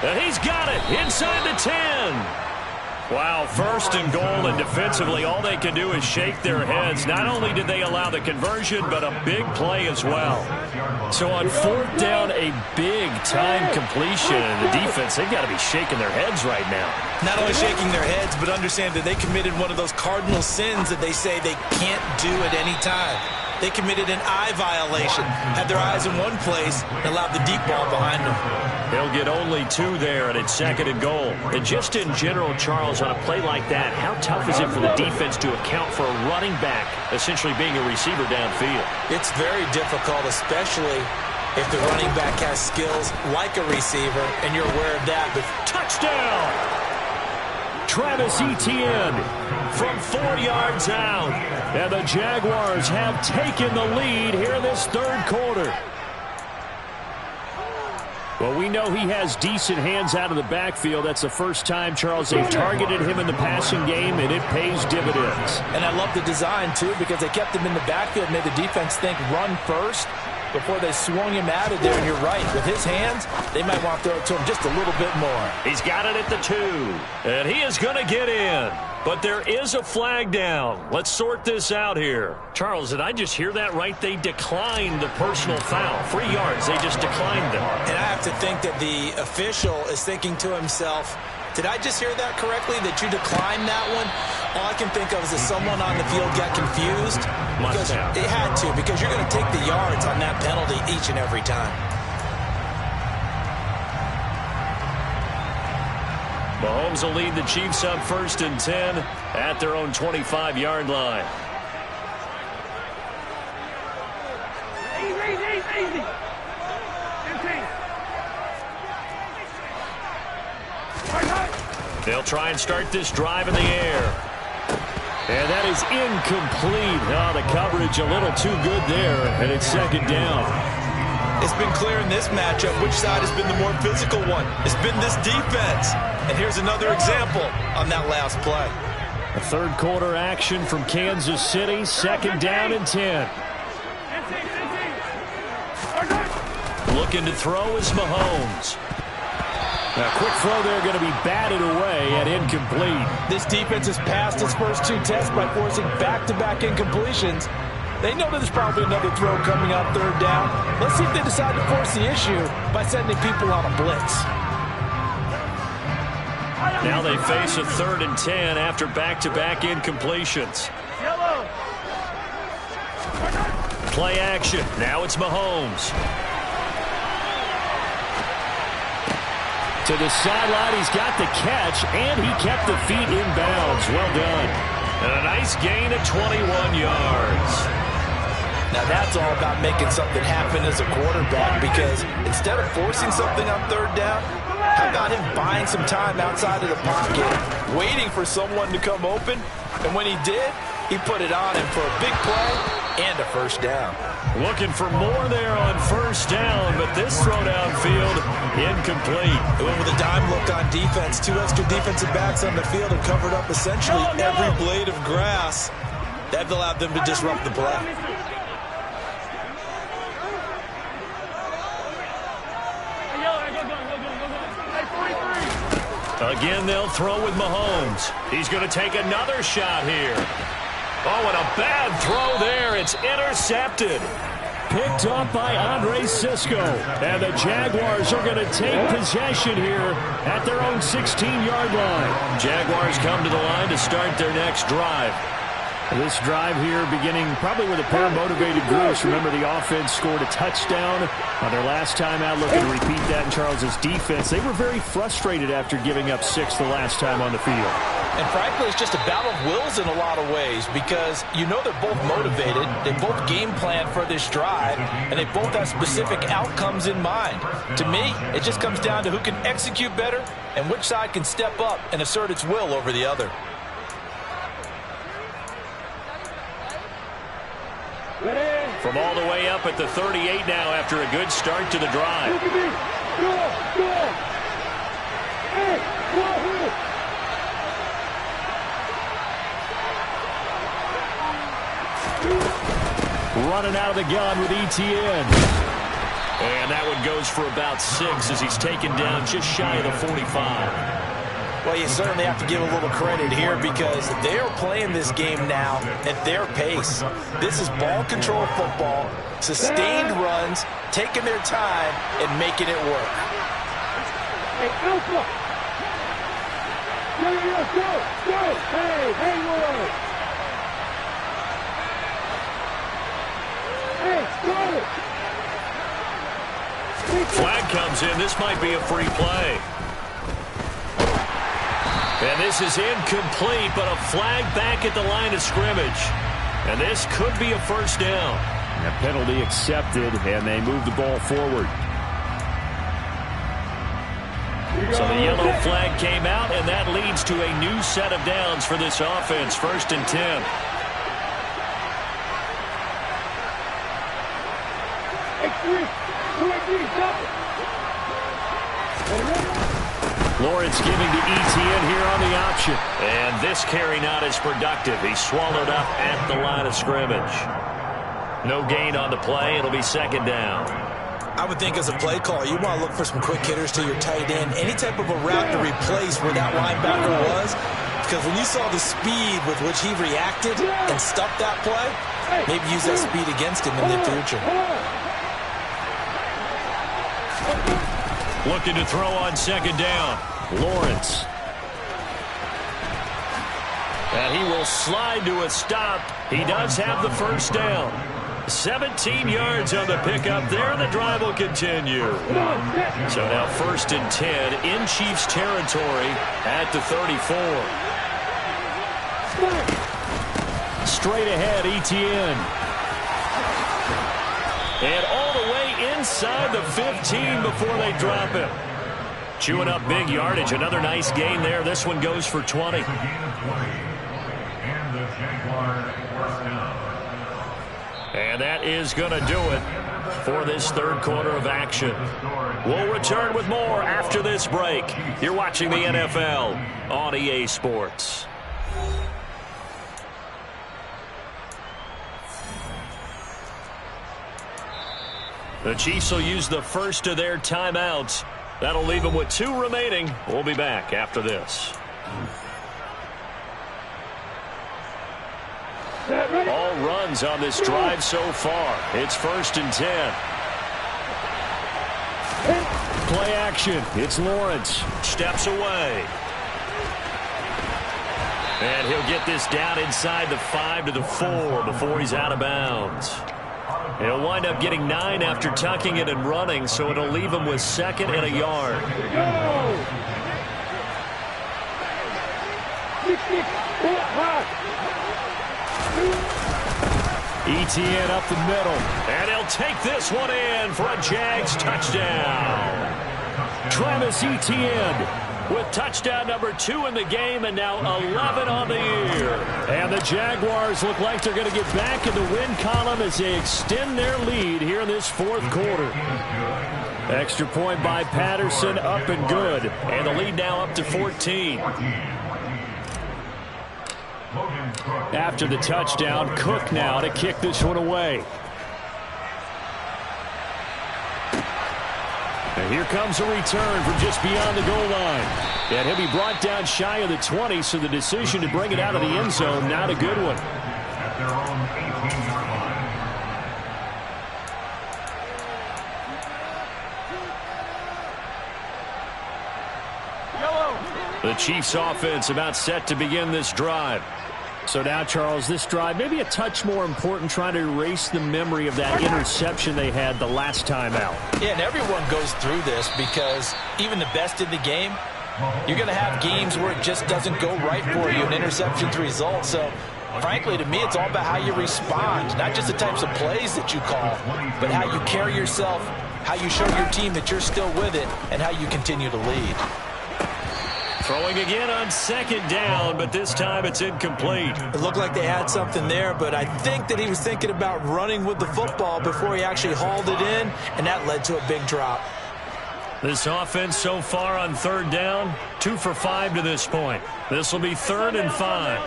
Speaker 1: And he's got it inside the 10. Wow, first and goal, and defensively all they can do is shake their heads. Not only did they allow the conversion, but a big play as well. So on fourth down, a big-time completion. And the defense, they've got to be shaking their heads right now.
Speaker 3: Not only shaking their heads, but understand that they committed one of those cardinal sins that they say they can't do at any time. They committed an eye violation, had their eyes in one place, and allowed the deep ball behind them.
Speaker 1: They'll get only 2 there, and it's second and goal. And just in general, Charles, on a play like that, how tough is it for the defense to account for a running back essentially being a receiver downfield?
Speaker 3: It's very difficult, especially if the running back has skills like a receiver, and you're aware of that. But
Speaker 1: touchdown! Travis Etienne from 4 yards out. And the Jaguars have taken the lead here in this third quarter. Well, we know he has decent hands out of the backfield. That's the first time, Charles, they've targeted him in the passing game, and it pays dividends.
Speaker 3: And I love the design, too, because they kept him in the backfield, made the defense think run first before they swung him out of there. And you're right, with his hands, they might want to throw it to him just a little bit more.
Speaker 1: He's got it at the 2, and he is going to get in. But there is a flag down. Let's sort this out here. Charles, did I just hear that right? They declined the personal foul. 3 yards, they just declined them.
Speaker 3: And I have to think that the official is thinking to himself, did I just hear that correctly, that you declined that one? All I can think of is that someone on the field got confused. Because it had to, because you're going to take the yards on that penalty each and every time.
Speaker 1: Mahomes will lead the Chiefs up 1st and 10 at their own 25-yard line.
Speaker 4: Easy. 15.
Speaker 1: They'll try and start this drive in the air. And that is incomplete. Oh, the coverage a little too good there, and it's second down.
Speaker 3: It's been clear in this matchup which side has been the more physical one. It's been this defense. And here's another example on that last play.
Speaker 1: A third quarter action from Kansas City. Second down and 10. Looking to throw is Mahomes. Now, quick throw there going to be batted away and incomplete.
Speaker 3: This defense has passed its first 2 tests by forcing back-to-back incompletions. They know there's probably another throw coming on third down. Let's see if they decide to force the issue by sending people on a blitz.
Speaker 1: Now they face a 3rd and 10 after back-to-back incompletions. Play action. Now it's Mahomes. To the sideline, he's got the catch, and he kept the feet in bounds. Well done. And a nice gain of 21 yards.
Speaker 3: Now that's all about making something happen as a quarterback, because instead of forcing something on third down, how about him buying some time outside of the pocket, waiting for someone to come open, and when he did, he put it on him for a big play and a first down.
Speaker 1: Looking for more there on first down, but this throw downfield incomplete.
Speaker 3: It went with a dime look on defense. 2 extra defensive backs on the field and covered up essentially every blade of grass. That allowed them to disrupt the play.
Speaker 1: Again, they'll throw with Mahomes. He's going to take another shot here. Oh, and a bad throw there. It's intercepted. Picked up by Andre Sisco. And the Jaguars are going to take possession here at their own 16-yard line. Jaguars come to the line to start their next drive. This drive here beginning probably with a pair of motivated groups. Remember, the offense scored a touchdown on their last time out. Looking to repeat that in Charles's defense. They were very frustrated after giving up 6 the last time on the field.
Speaker 13: And frankly, it's just a battle of wills in a lot of ways because you know they're both motivated. They both game plan for this drive, and they both have specific outcomes in mind. To me, it just comes down to who can execute better and which side can step up and assert its will over the other.
Speaker 1: From all the way up at the 38 now after a good start to the drive. Running out of the gun with Etienne. And that one goes for about 6 as he's taken down just shy of the 45.
Speaker 3: Well, you certainly have to give a little credit here because they are playing this game now at their pace. This is ball control football, sustained runs, taking their time, and making it work.
Speaker 4: Hey, Alpha! Go! Hey, Lord! Hey, go!
Speaker 1: Flag comes in. This might be a free play. And this is incomplete, but a flag back at the line of scrimmage. And this could be a first down. A penalty accepted, and they move the ball forward. So the yellow flag came out, and that leads to a new set of downs for this offense. 1st and 10. Lawrence giving to Etienne here on the option. And this carry not as productive. He's swallowed up at the line of scrimmage. No gain on the play. It'll be 2nd down.
Speaker 3: I would think as a play caller, you want to look for some quick hitters to your tight end. Any type of a route to replace where that linebacker was. Because when you saw the speed with which he reacted and stuffed that play, maybe use that speed against him in the future.
Speaker 1: Looking to throw on 2nd down. Lawrence. And he will slide to a stop. He does have the first down. 17 yards on the pickup there. The drive will continue. So now 1st and 10 in Chiefs territory at the 34. Straight ahead, Etienne. And all the way inside the 15 before they drop him. Chewing up big yardage. Another nice gain there. This one goes for 20.
Speaker 5: And the Jaguars first down.
Speaker 1: And that is going to do it for this 3rd quarter of action. We'll return with more after this break. You're watching the NFL on EA Sports. The Chiefs will use the first of their timeouts. That'll leave them with 2 remaining. We'll be back after this. All runs on this drive so far. It's 1st and 10. Play action. It's Lawrence. Steps away. And he'll get this down inside the 5 to the 4 before he's out of bounds. He'll wind up getting 9 after tucking it and running, so it'll leave him with 2nd and a yard. Etienne up the middle, and he'll take this one in for a Jags touchdown. Travis Etienne with touchdown number 2 in the game, and now 11 on the year. And the Jaguars look like they're going to get back in the win column as they extend their lead here in this 4th quarter. Extra point by Patterson, up and good. And the lead now up to 14. After the touchdown, Cook now to kick this one away. And here comes a return from just beyond the goal line. And he'll be brought down shy of the 20, so the decision to bring it out of the end zone, not a good one.
Speaker 5: At their own 18-yard line.
Speaker 1: The Chiefs offense about set to begin this drive. So now, Charles, this drive maybe a touch more important, trying to erase the memory of that interception they had the last time out.
Speaker 3: Yeah, and everyone goes through this because even the best in the game, you're going to have games where it just doesn't go right for you, and interceptions result. So, frankly, to me, it's all about how you respond, not just the types of plays that you call, but how you carry yourself, how you show your team that you're still with it, and how you continue to lead.
Speaker 1: Throwing again on second down, but this time it's incomplete.
Speaker 3: It looked like they had something there, but I think that he was thinking about running with the football before he actually hauled it in, and that led to a big drop.
Speaker 1: This offense so far on third down, 2 for 5 to this point. This will be 3rd and 5.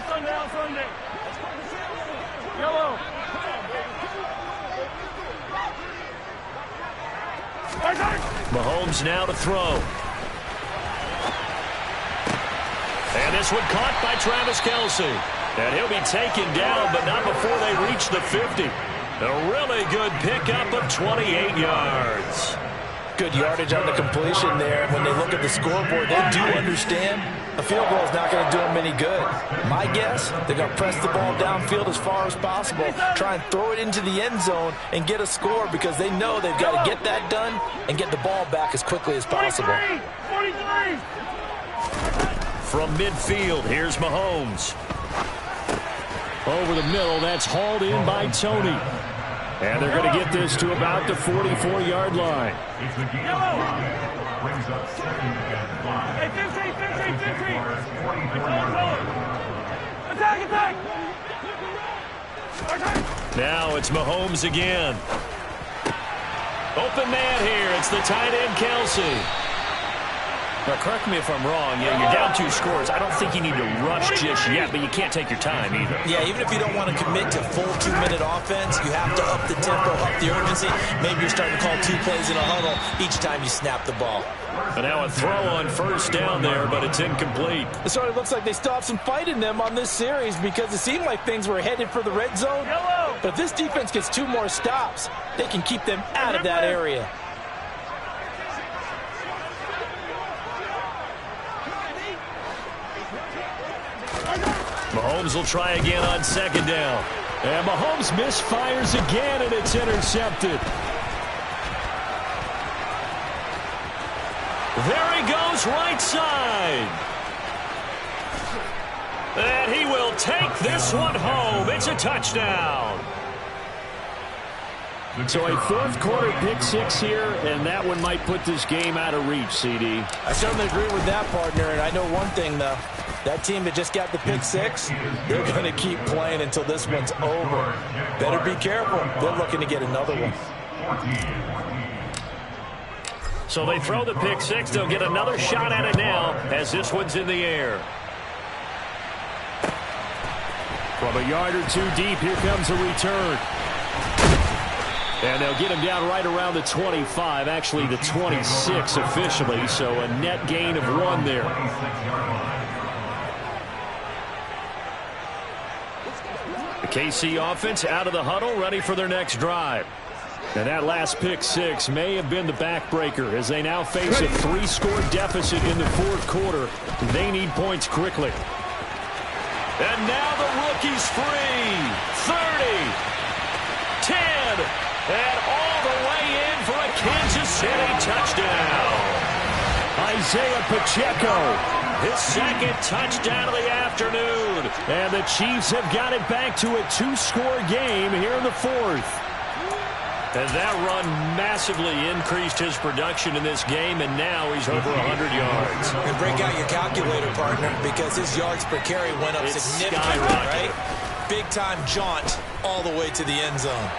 Speaker 1: Mahomes now to throw. And this one caught by Travis Kelce. And he'll be taken down, but not before they reach the 50. A really good pickup of 28 yards.
Speaker 3: Good yardage on the completion there. When they look at the scoreboard, they do understand a field goal is not going to do them any good. My guess, they're going to press the ball downfield as far as possible, try and throw it into the end zone and get a score because they know they've got to get that done and get the ball back as quickly as possible.
Speaker 4: 43.
Speaker 1: From midfield, here's Mahomes. Over the middle, that's hauled in by Tony. And they're going to get this to about the 44-yard line.
Speaker 5: It's the game clock. Brings up 2nd and 5.
Speaker 4: Hey, 50.
Speaker 5: 44-yard line.
Speaker 4: Attack.
Speaker 1: Now it's Mahomes again. Open man here. It's the tight end, Kelce. Now, correct me if I'm wrong. Yeah, you're down 2 scores. I don't think you need to rush just yet, but you can't take your time either.
Speaker 3: Yeah, even if you don't want to commit to full 2-minute offense, you have to up the tempo, up the urgency. Maybe you're starting to call 2 plays in a huddle each time you snap the ball.
Speaker 1: And now a throw on first down there, but it's incomplete.
Speaker 3: It sort of looks like they still have some fight in them on this series because it seemed like things were headed for the red zone. But if this defense gets 2 more stops, they can keep them out of that area.
Speaker 1: Mahomes will try again on second down. And Mahomes misfires again, and it's intercepted. There he goes, right side. And he will take this one home. It's a touchdown. So a 4th quarter pick 6 here, and that one might put this game out of reach, CD.
Speaker 3: I certainly agree with that, partner, and I know one thing, though. That team that just got the pick 6, they're going to keep playing until this one's over. Better be careful. They're looking to get another one.
Speaker 1: So they throw the pick 6. They'll get another shot at it now as this one's in the air. From a yard or 2 deep, here comes a return. And they'll get him down right around the 25, actually the 26 officially, so a net gain of 1 there. The KC offense out of the huddle, ready for their next drive. And that last pick 6 may have been the backbreaker as they now face a 3-score deficit in the 4th quarter. They need points quickly. And now the rookie's free. 30, 10, and all the way in for a Kansas City touchdown. Isaiah Pacheco. His 2nd touchdown of the afternoon. And the Chiefs have got it back to a 2-score game here in the 4th. And that run massively increased his production in this game, and now he's over 100 yards.
Speaker 3: And break out your calculator, partner, because his yards per carry went up significantly, right? Big-time jaunt all the way to the end zone.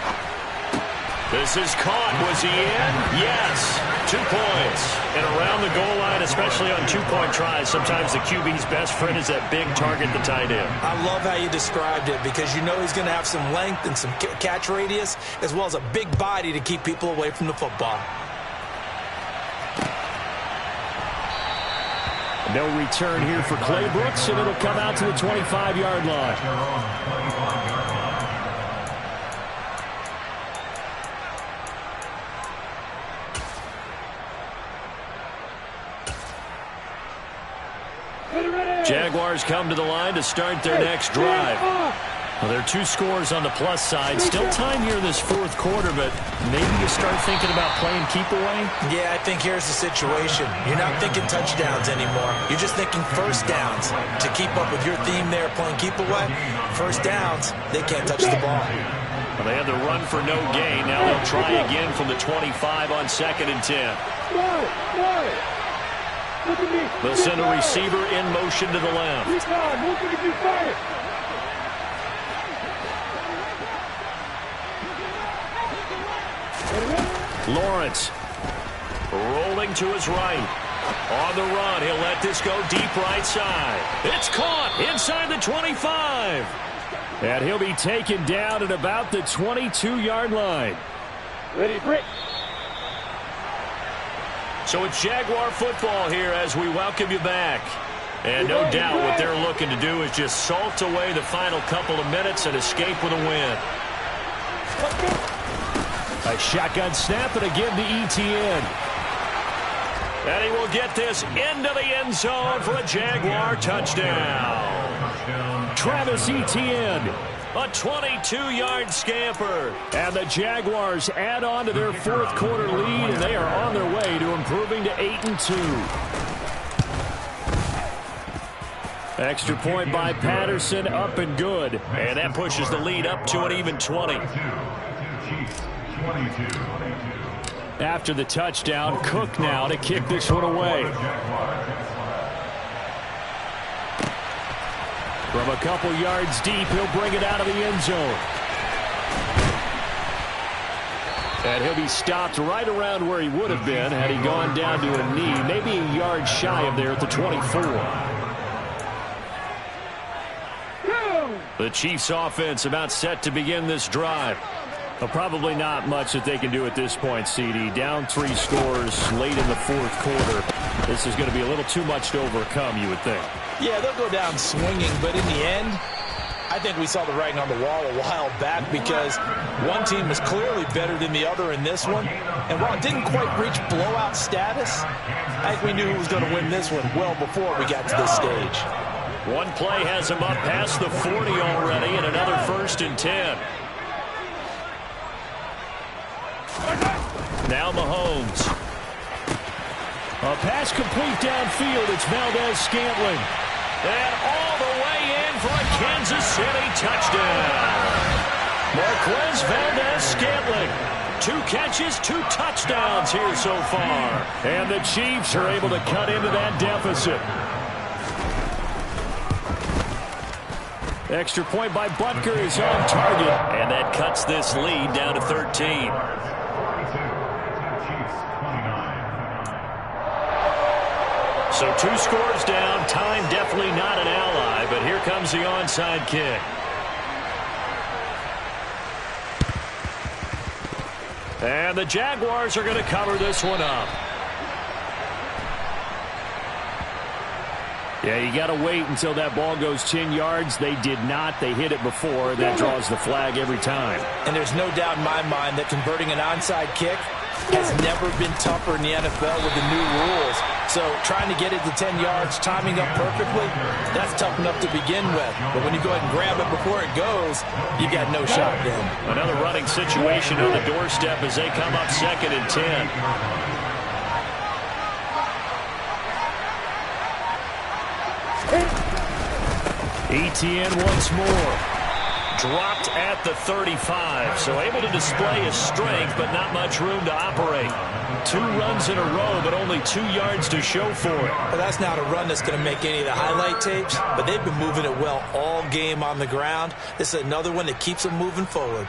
Speaker 1: This is caught. Was he in? Yes. 2 points. And around the goal line, especially on 2-point tries, sometimes the QB's best friend is that big target, the tight end.
Speaker 3: I love how you described it because you know he's going to have some length and some catch radius as well as a big body to keep people away from the football.
Speaker 1: No return here for Clay Brooks, and it'll come out to the 25-yard line. Jaguars come to the line to start their next drive. Well, there are 2 scores on the plus side. Still time here in this fourth quarter, but maybe you start thinking about playing keep away?
Speaker 3: Yeah, I think here's the situation. You're not thinking touchdowns anymore. You're just thinking first downs. To keep up with your theme there, playing keep away, first downs, they can't touch the ball.
Speaker 1: Well, they had the run for no gain. Now they'll try again from the 25 on 2nd and 10. They'll send a receiver in motion to the left. Lawrence rolling to his right. On the run, he'll let this go deep right side. It's caught inside the 25. And he'll be taken down at about the 22-yard line.
Speaker 4: Ready, Brick.
Speaker 1: So it's Jaguar football here as we welcome you back. And no doubt what they're looking to do is just salt away the final couple of minutes and escape with a win. A shotgun snap and again to Etienne. And he will get this into the end zone for a Jaguar touchdown. Travis Etienne, a 22-yard scamper. And the Jaguars add on to their fourth quarter lead, and they are on their way to improving to 8-2. Extra point by Patterson, up and good. And that pushes the lead up to an even 20. After the touchdown, Cook now to kick this one away. From a couple yards deep, he'll bring it out of the end zone. And he'll be stopped right around where he would have been had he gone down to a knee, maybe a yard shy of there at the 24. The Chiefs offense about set to begin this drive. Well, probably not much that they can do at this point, CD. Down 3 scores late in the fourth quarter. This is going to be a little too much to overcome, you would think.
Speaker 3: Yeah, they'll go down swinging, but in the end, I think we saw the writing on the wall a while back because one team was clearly better than the other in this one. And while it didn't quite reach blowout status, I think we knew who was going to win this one well before we got to this stage.
Speaker 1: One play has him up past the 40 already, and another 1st and 10. Now Mahomes. A pass complete downfield. It's Valdez-Scantling. And all the way in for a Kansas City touchdown. Marquez Valdez-Scantling. 2 catches, 2 touchdowns here so far. And the Chiefs are able to cut into that deficit. Extra point by Butker is on target. And that cuts this lead down to 13. So 2 scores down. Time definitely not an ally, but here comes the onside kick. And the Jaguars are going to cover this one up. Yeah, you got to wait until that ball goes 10 yards. They did not. They hit it before. That draws the flag every time.
Speaker 3: And there's no doubt in my mind that converting an onside kick has never been tougher in the NFL with the new rules. So trying to get it to 10 yards, timing up perfectly, that's tough enough to begin with. But when you go ahead and grab it before it goes, you got no shot then.
Speaker 1: Another running situation on the doorstep as they come up 2nd and 10. Etienne once more. Dropped at the 35, so able to display his strength, but not much room to operate. 2 runs in a row, but only 2 yards to show for it.
Speaker 3: Well, that's not a run that's going to make any of the highlight tapes, but they've been moving it well all game on the ground. This is another one that keeps them moving forward.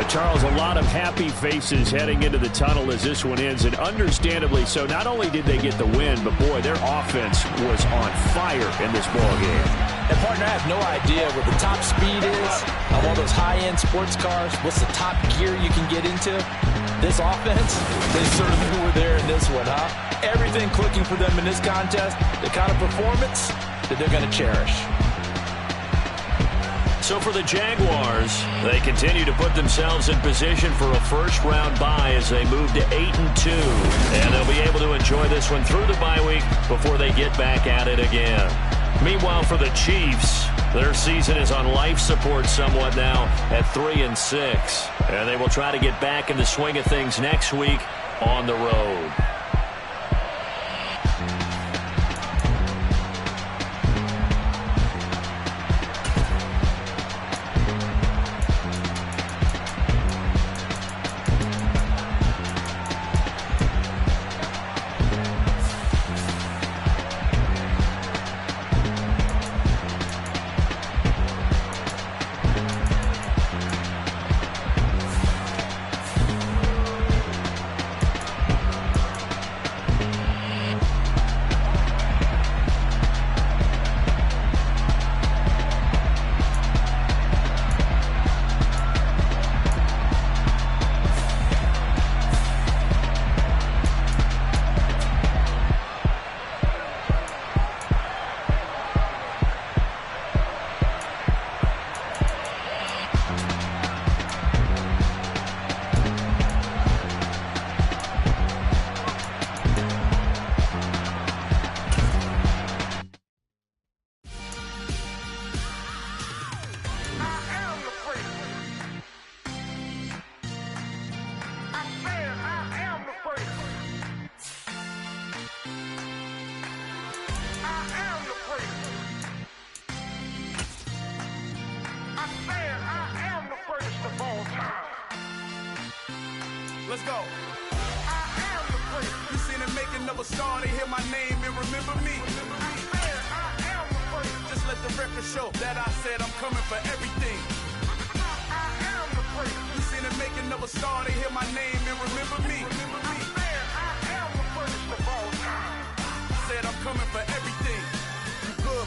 Speaker 1: Charles, a lot of happy faces heading into the tunnel as this one ends, and understandably so. Not only did they get the win, but boy, their offense was on fire in this ball game.
Speaker 13: And, partner, I have no idea what the top speed is of all those high-end sports cars. What's the top gear you can get into? This offense, they certainly were there in this one, huh? Everything clicking for them in this contest, the kind of performance that they're going to cherish.
Speaker 1: So for the Jaguars, they continue to put themselves in position for a first-round bye as they move to 8-2. And they'll be able to enjoy this one through the bye week before they get back at it again. Meanwhile, for the Chiefs, their season is on life support somewhat now at 3-6. And they will try to get back in the swing of things next week on the road.
Speaker 12: Let's go. I am the first. You seen it making of a star, they hear my name and remember me. I am the first. Just let the record show that I said I'm coming for everything. I am the first. You seen it making of a star, they hear my name and remember me. I am the first of all time. Said I'm coming for everything.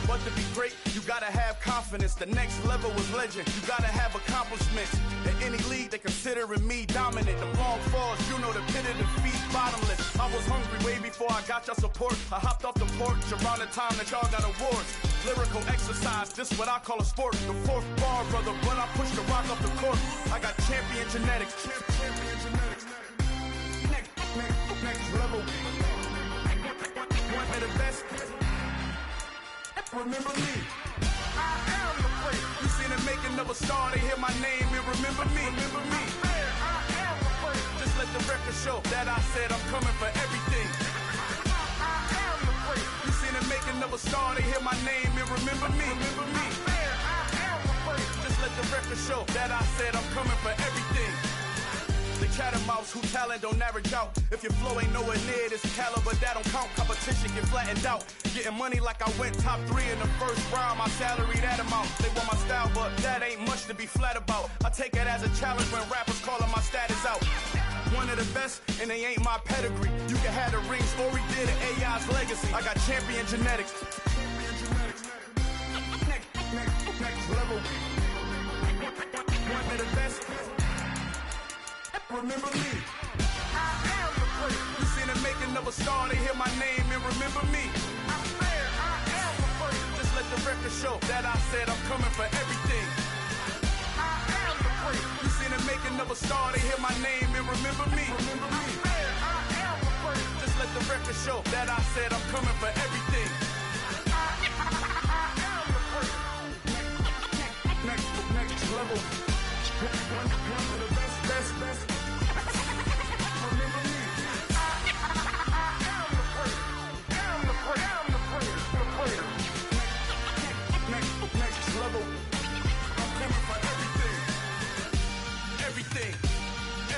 Speaker 12: But to be great, you gotta have confidence. The next level was legend. You gotta have accomplishments. In any league, they considering me dominant. The long falls, you know the pit of defeat, bottomless. I was hungry way before I got your support. I hopped off the porch around the time that y'all got awards. Lyrical exercise, this what I call a sport. The fourth bar, brother, when I push the rock up the court. I got champion genetics. Champion genetics. Next level. One of the best. Remember me. I am the first. You seen it making of a star, they hear my name and remember me. Remember me. I am the first. Just let the record show that I said I'm coming for everything. I am the first. You seen it making of a star, they hear my name and remember me. Remember me. I am the first. Just let the record show that I said I'm coming for everything. The catamounts who talent don't average out. If your flow ain't nowhere near this caliber, that don't count. Competition get flattened out. Getting money like I went top 3 in the first round. My salary that amount. They want my style, but that ain't much to be flat about. I take it as a challenge when rappers calling my status out. One of the best, and they ain't my pedigree. You can have the rings, or we did an AI's legacy. I got champion genetics. Next level. One of the best. Remember me. I am the first. You seen it making of a star, they hear my name and remember me. I am the first. Just let the record show that I said I'm coming for everything. I am the first. You seen it making of a star, they hear my name and remember me. Remember me. I am the first. Just let the record show that I said I'm coming for everything. I am the first. Next level. One of the best.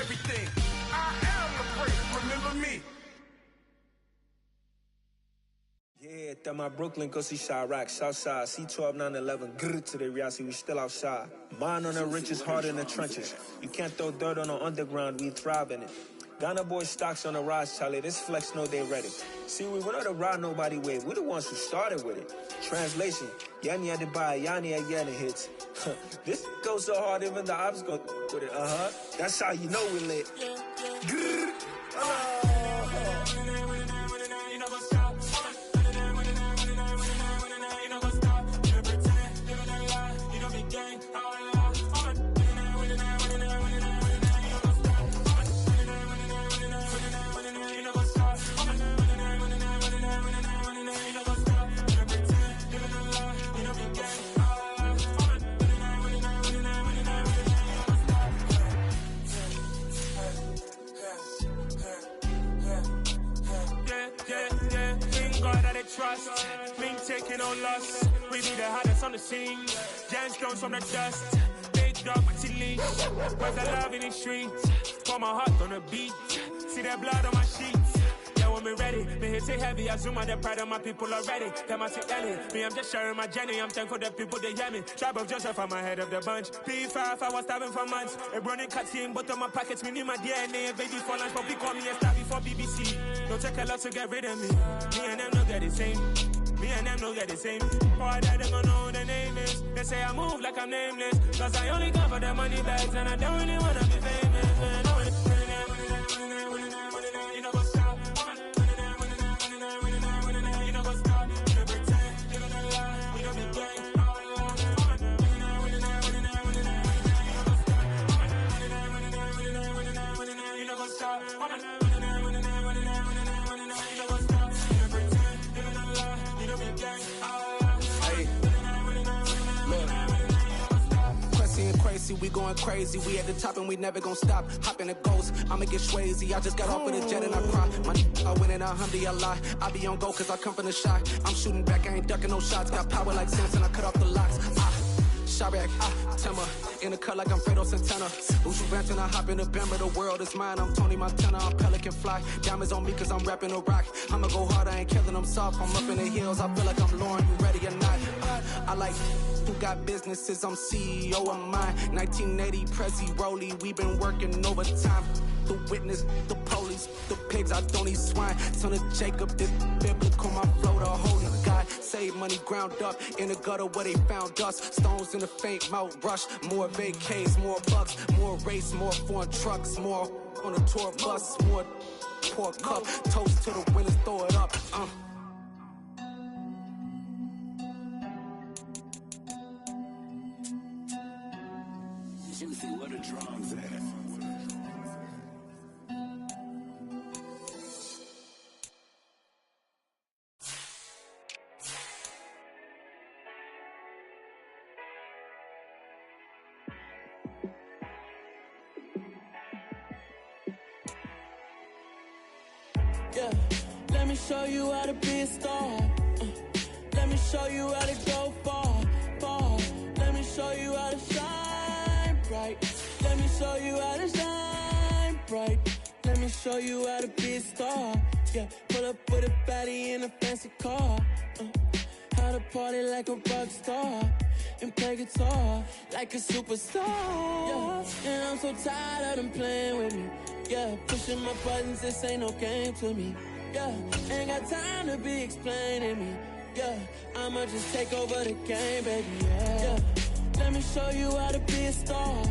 Speaker 12: Everything. I am the first. Remember me.
Speaker 14: Yeah, that my Brooklyn, go see Chirac, Southside, C12, 911, grrr to the Riasi, we still outside. Mine on the riches, hard in the trenches. You can't throw dirt on the underground, we thrive in it. Ghana boys stocks on the rise, Charlie. This flex know they ready. See, we went on the ride nobody wave. We're the ones who started with it. Translation, Yanni had to buy, Yanni again hits. This goes so hard, even the ops go with it. That's how you know we lit.
Speaker 15: Trust, me taking on loss. We be the hardest on the scene. Gemstones from the dust. Big dog with the leash. Where's the love in the streets? Pour my heart on the beat. See that blood on my sheets. Yeah, when we ready, me hit it heavy. I zoom out the pride of my people already. Them I say Ellie. Me, I'm just sharing my journey. I'm thankful that people they hear me. Tribe of Joseph, I'm ahead of the bunch. P5, I was starving for months. A running cutscene, but on my pockets, me need my DNA. Baby for lunch, but we call me a star before BBC. Don't take a lot to get rid of me. Me and them don't get the same. Me and them don't get the same. Boy, that they gon' know who the name is. They say I move like I'm nameless. Cause I only come for the money bags and I don't really wanna be famous, man. You know what's up? You know what's up? You don't pretend, you don't lie, you don't be gang. You know what's up?
Speaker 9: We going crazy, we at the top and we never gonna stop. Hop in a ghost, I'ma get swayzy. I just got off with a jet and I cry. My I win in a alhamdulillah. I be on go cause I come from the shot. I'm shooting back, I ain't ducking no shots. Got power like Samson, I cut off the locks. Sharek, Timber, in the cut like I'm Fredo Santana. Usu Banton, I hop in the Bamber, the world is mine. I'm Tony Montana, I'm Pelican Fly. Diamonds on me cause I'm rapping a rock. I'ma go hard, I ain't killing them soft. I'm up in the hills, I feel like I'm Lauren, you ready or not? I like who got businesses, I'm CEO of mine. 1980 Prezi Rolly, we been working overtime. The witness, the police, the pigs, I don't eat swine. Son of Jacob, this biblical, my flow, the holy God. Save money ground up in the gutter where they found us. Stones in the faint mouth rush. More vacays, more bucks, more race, more foreign trucks, more on a tour bus, more pour cup. Toast to the winners, throw it up.
Speaker 16: Juicy, where the drums at?
Speaker 8: Yeah, let me show you how to be a star. Let me show you how to go far, far. Let me show you how to shine bright. Let me show you how to shine bright. Let me show you how to be a star. Yeah, pull up with a baddie in a fancy car. How to party like a rock star and play guitar like a superstar. Yeah, and I'm so tired of them playing with me. Yeah, pushing my buttons, this ain't no game to me. Yeah, ain't got time to be explaining me. Yeah, I'ma just take over the game, baby. Yeah, let me show you how to be a star.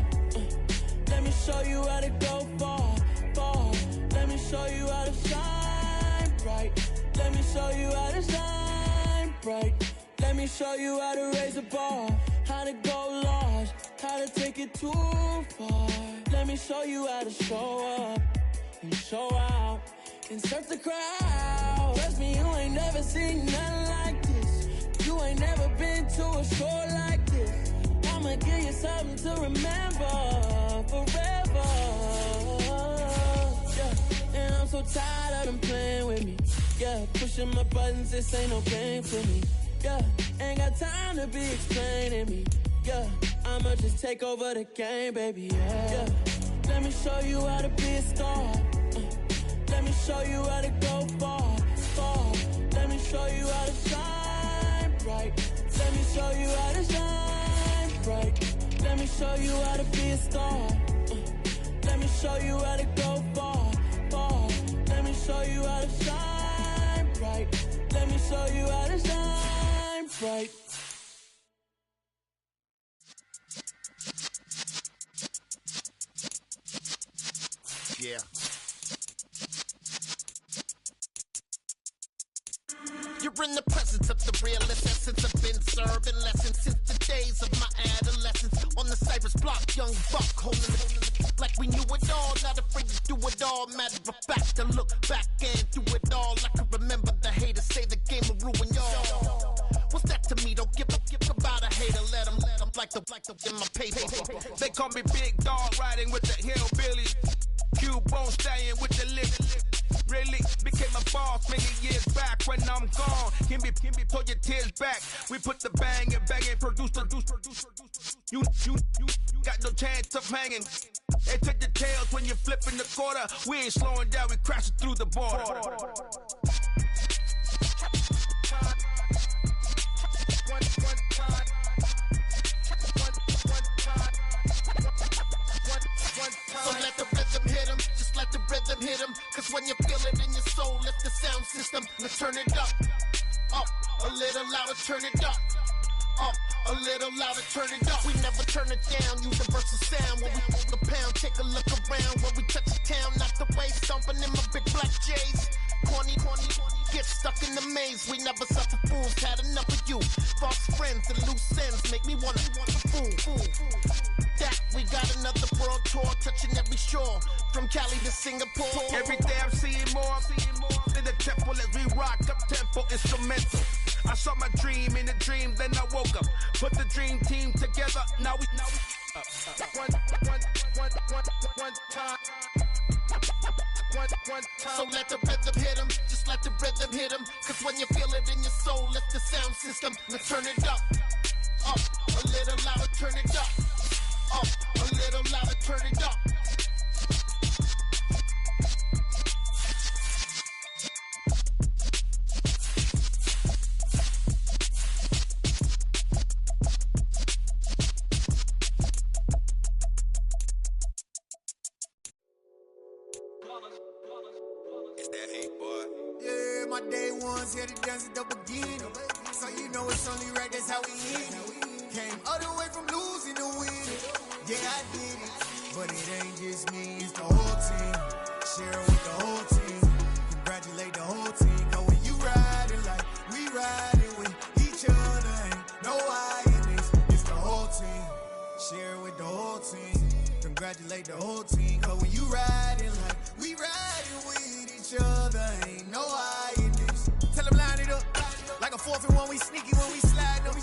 Speaker 8: Let me show you how to go far, far. Let me show you how to shine bright. Let me show you how to shine bright. Let me show you how to raise a bar, how to go large, how to take it too far. Let me show you how to show up and show out and surf the crowd. Trust me, you ain't never seen nothing like this. You ain't never been to a show like this. I'ma give you something to remember forever. Yeah, and I'm so tired of them playing with me. Yeah, pushing my buttons, this ain't no game for me. Yeah, ain't got time to be explaining me. Yeah, I'ma just take over the game, baby. Yeah, let me show you how to be a star. Let me show you how to go far, far. Let me show you how to shine bright. Let me show you how to shine bright. Let me show you how to be a star. Let me show you how to go far,
Speaker 17: show you how to shine bright. Let me show you how to shine bright.
Speaker 18: Yeah. You're in the presence of the realest essence. I've been serving lessons since the days of my adolescence. On the Cypress block, young buck holding it like we knew it all. Not afraid to do it all. Matter of fact, to look back and do it all. I can remember the haters say the game will ruin y'all. What's that to me? Don't give about a hater. Let them like the in my paper.
Speaker 11: They call me Big Dog, riding with the hillbillies. Cubone staying with the lift. Really became a boss many years back. When I'm gone, can be pull your tears back. We put the bang and produce. You got no chance of hanging. They take the tails when you're flipping the quarter. We ain't slowing down, we crashing through the border.
Speaker 18: So let the rhythm hit him, just let the rhythm hit him. Cause when you feel it in your soul, lift the sound system. Let's turn it up, a little louder, turn it up, a little louder, turn it up. We never turn it down, universal sound. When we hold the pound, take a look around. When we touch the town, not the way, stomping in my big black J's. Corny, get stuck in the maze. We never suffer fools, had enough of you. False friends and loose ends make me wanna fool. That we got another world tour, touching every shore, from Cali to Singapore.
Speaker 11: Every day I'm seeing more in the temple as we rock up tempo instrumental. I saw my dream in a dream, then I woke up. Put the dream team together, now we one time.
Speaker 18: So let the rhythm hit him, just let the rhythm hit him. Cause when you feel it in your soul, lift the sound system. Let's turn it up, a little louder, turn it up, a little louder, turn it up.
Speaker 19: My day ones here to dance at the beginning. So you know it's only right, that's how we end it. Came all the way from losing to winning. Yeah, I did it. But it ain't just me, it's the whole team. Share with the whole team. Congratulate the whole team. Cause when you riding like we riding with each other, ain't no I in this. It's the whole team. Share with the whole team. Congratulate the whole team. Cause when you riding like we riding with each other, ain't no I in this. Tell them line it up. Like a 4th and 1, we sneaky when we slide them.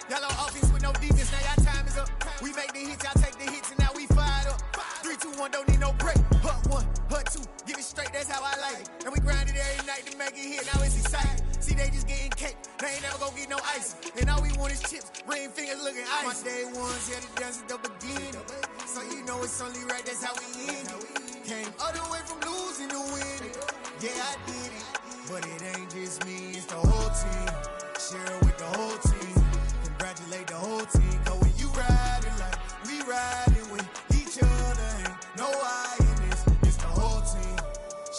Speaker 19: Y'all on offense with no defense, now y'all time is up. We make the hits, y'all take the hits, and now we fired up. 3, 2, 1, don't need no break. Hut 1, hut 2, give it straight, that's how I like it. And we grind it every night to make it hit, now it's exciting. See, they just getting cake, they ain't never gonna get no ice. And all we want is chips, ring fingers looking ice. My day ones here to dance at the beginning. So you know it's only right, that's how we end it. Came all the way from losing to winning. Yeah, I did it. But it ain't just me, it's the whole team. Share with the whole team. Congratulate the whole team. Cause when you riding like we riding with each other, ain't no I in this. It's the whole team.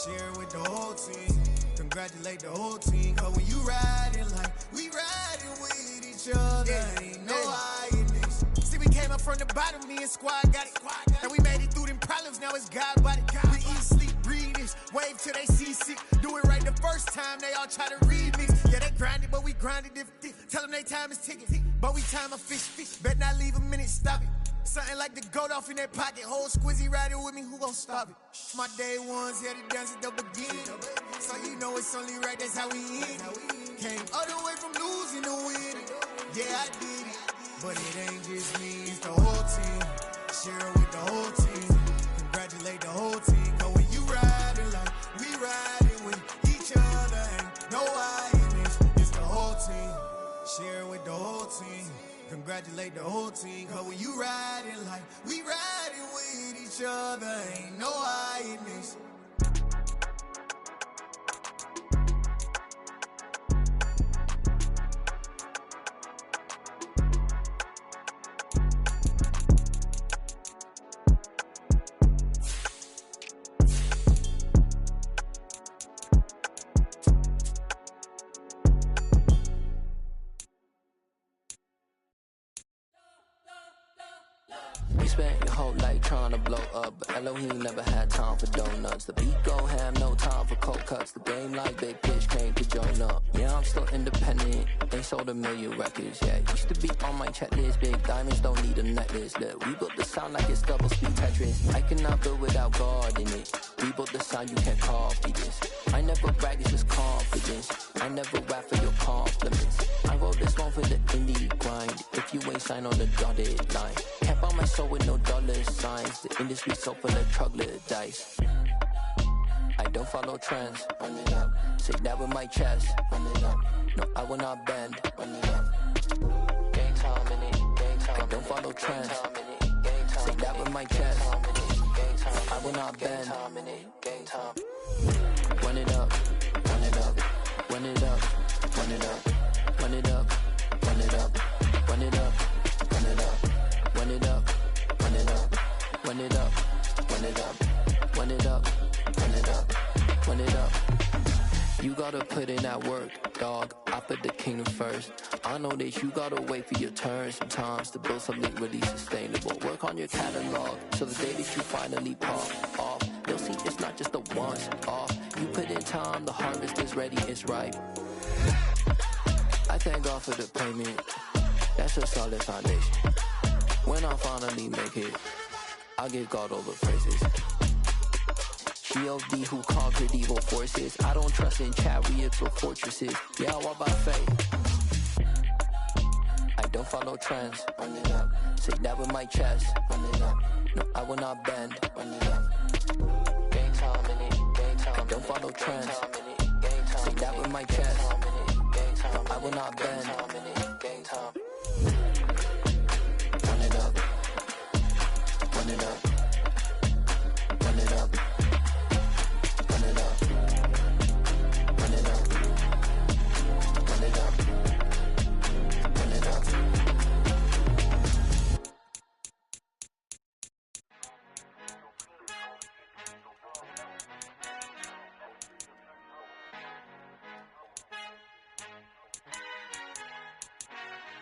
Speaker 19: Share with the whole team. Congratulate the whole team. Cause when you riding like we riding with each other, ain't no I in this. See, we came up from the bottom, me and squad got it. And we made it through them problems, now it's God body. We eat, sleep, breathe this, wave till they see sick. Do it right the first time, they all try to remix. Yeah, they grinded, but we grinded different. Tell them they time is ticking, but we time a fish. Bet not leave a minute, stop it. Something like the goat off in their pocket. Whole squizzy riding with me, who gon' stop it? My day ones here to dance at the beginning. So you know it's only right, that's how we end it. Came all the way from losing to winning. Yeah, I did it. But it ain't just me, it's the whole team. Share with the whole team. Congratulate the whole team. Cause when you riding like we riding with each other, ain't no I in this. It's the whole team. Share with the whole team. Congratulate the whole team. Cause when you riding like we riding with each other, ain't no I in this.
Speaker 20: Elohim never had time for donuts. The beat go ham, no time for cold cuts. The game like Big Pitch came to Jonah. Yeah, I'm still independent. They sold 1 million records. Yeah, used to be on my checklist. Big diamonds don't need a necklace. Look, we built the sound like it's double speed Tetris. I cannot build without God in it. We built the sound, you can't copy this. I never brag, it's just confidence. I never rap for your compliments. I wrote this one for the indie grind. If you ain't signed on the dotted line, can't buy my soul with no dollar signs. The industry so full of troglodytes. I don't follow trends. Run it up. Say that with my chest. Run it up. No, I will not bend. Run it up. Game time in it. Game time. I don't follow trends. Say that with my chest. I will not bend. Game time. Run it up. Run it up. Run it up. Run it up. Run it up. Run it up. Run it up. Run it up. Run it up. Run it up. Run it up. Run it up. Run it up. Run it up. Run it up. You gotta put in that work, dog. I put the kingdom first. I know that you gotta wait for your turn sometimes to build something really sustainable. Work on your catalog so the day that you finally pop off, you'll see it's not just a once off. You put in time, the harvest is ready, it's ripe. I thank God for the payment. That's a solid foundation. When I finally make it, I'll give God all the praises. G.O.D. who conquered evil forces. I don't trust in chariots or fortresses. Yeah, I walk by faith. I don't follow trends. Run it up. Say that with my chest. Run it up. No, I will not bend. Run it up. Game time in it. Game time. I don't follow trends. Say that with my chest. No, I will not bend. Game time. Run it up. Run it up. Run it up. Run it up. Run it up. Run it up. Run it up.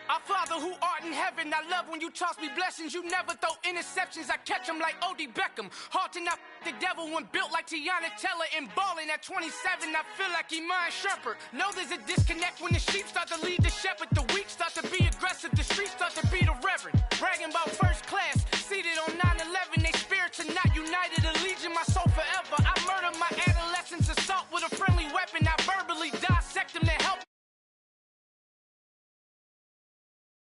Speaker 6: Our Father who art in heaven, I love when you toss me blessings. You never throw interceptions, I catch them like O.D. Beckham. Hard to not the devil when built like Tiana Teller and balling at 27. I feel like Iman Shumpert. Know there's a disconnect when the sheep start to lead the shepherd. The weak start to be aggressive, the streets start to be the reverend. Bragging about first class, seated on 9/11. They spirits are not united. A legion, my soul forever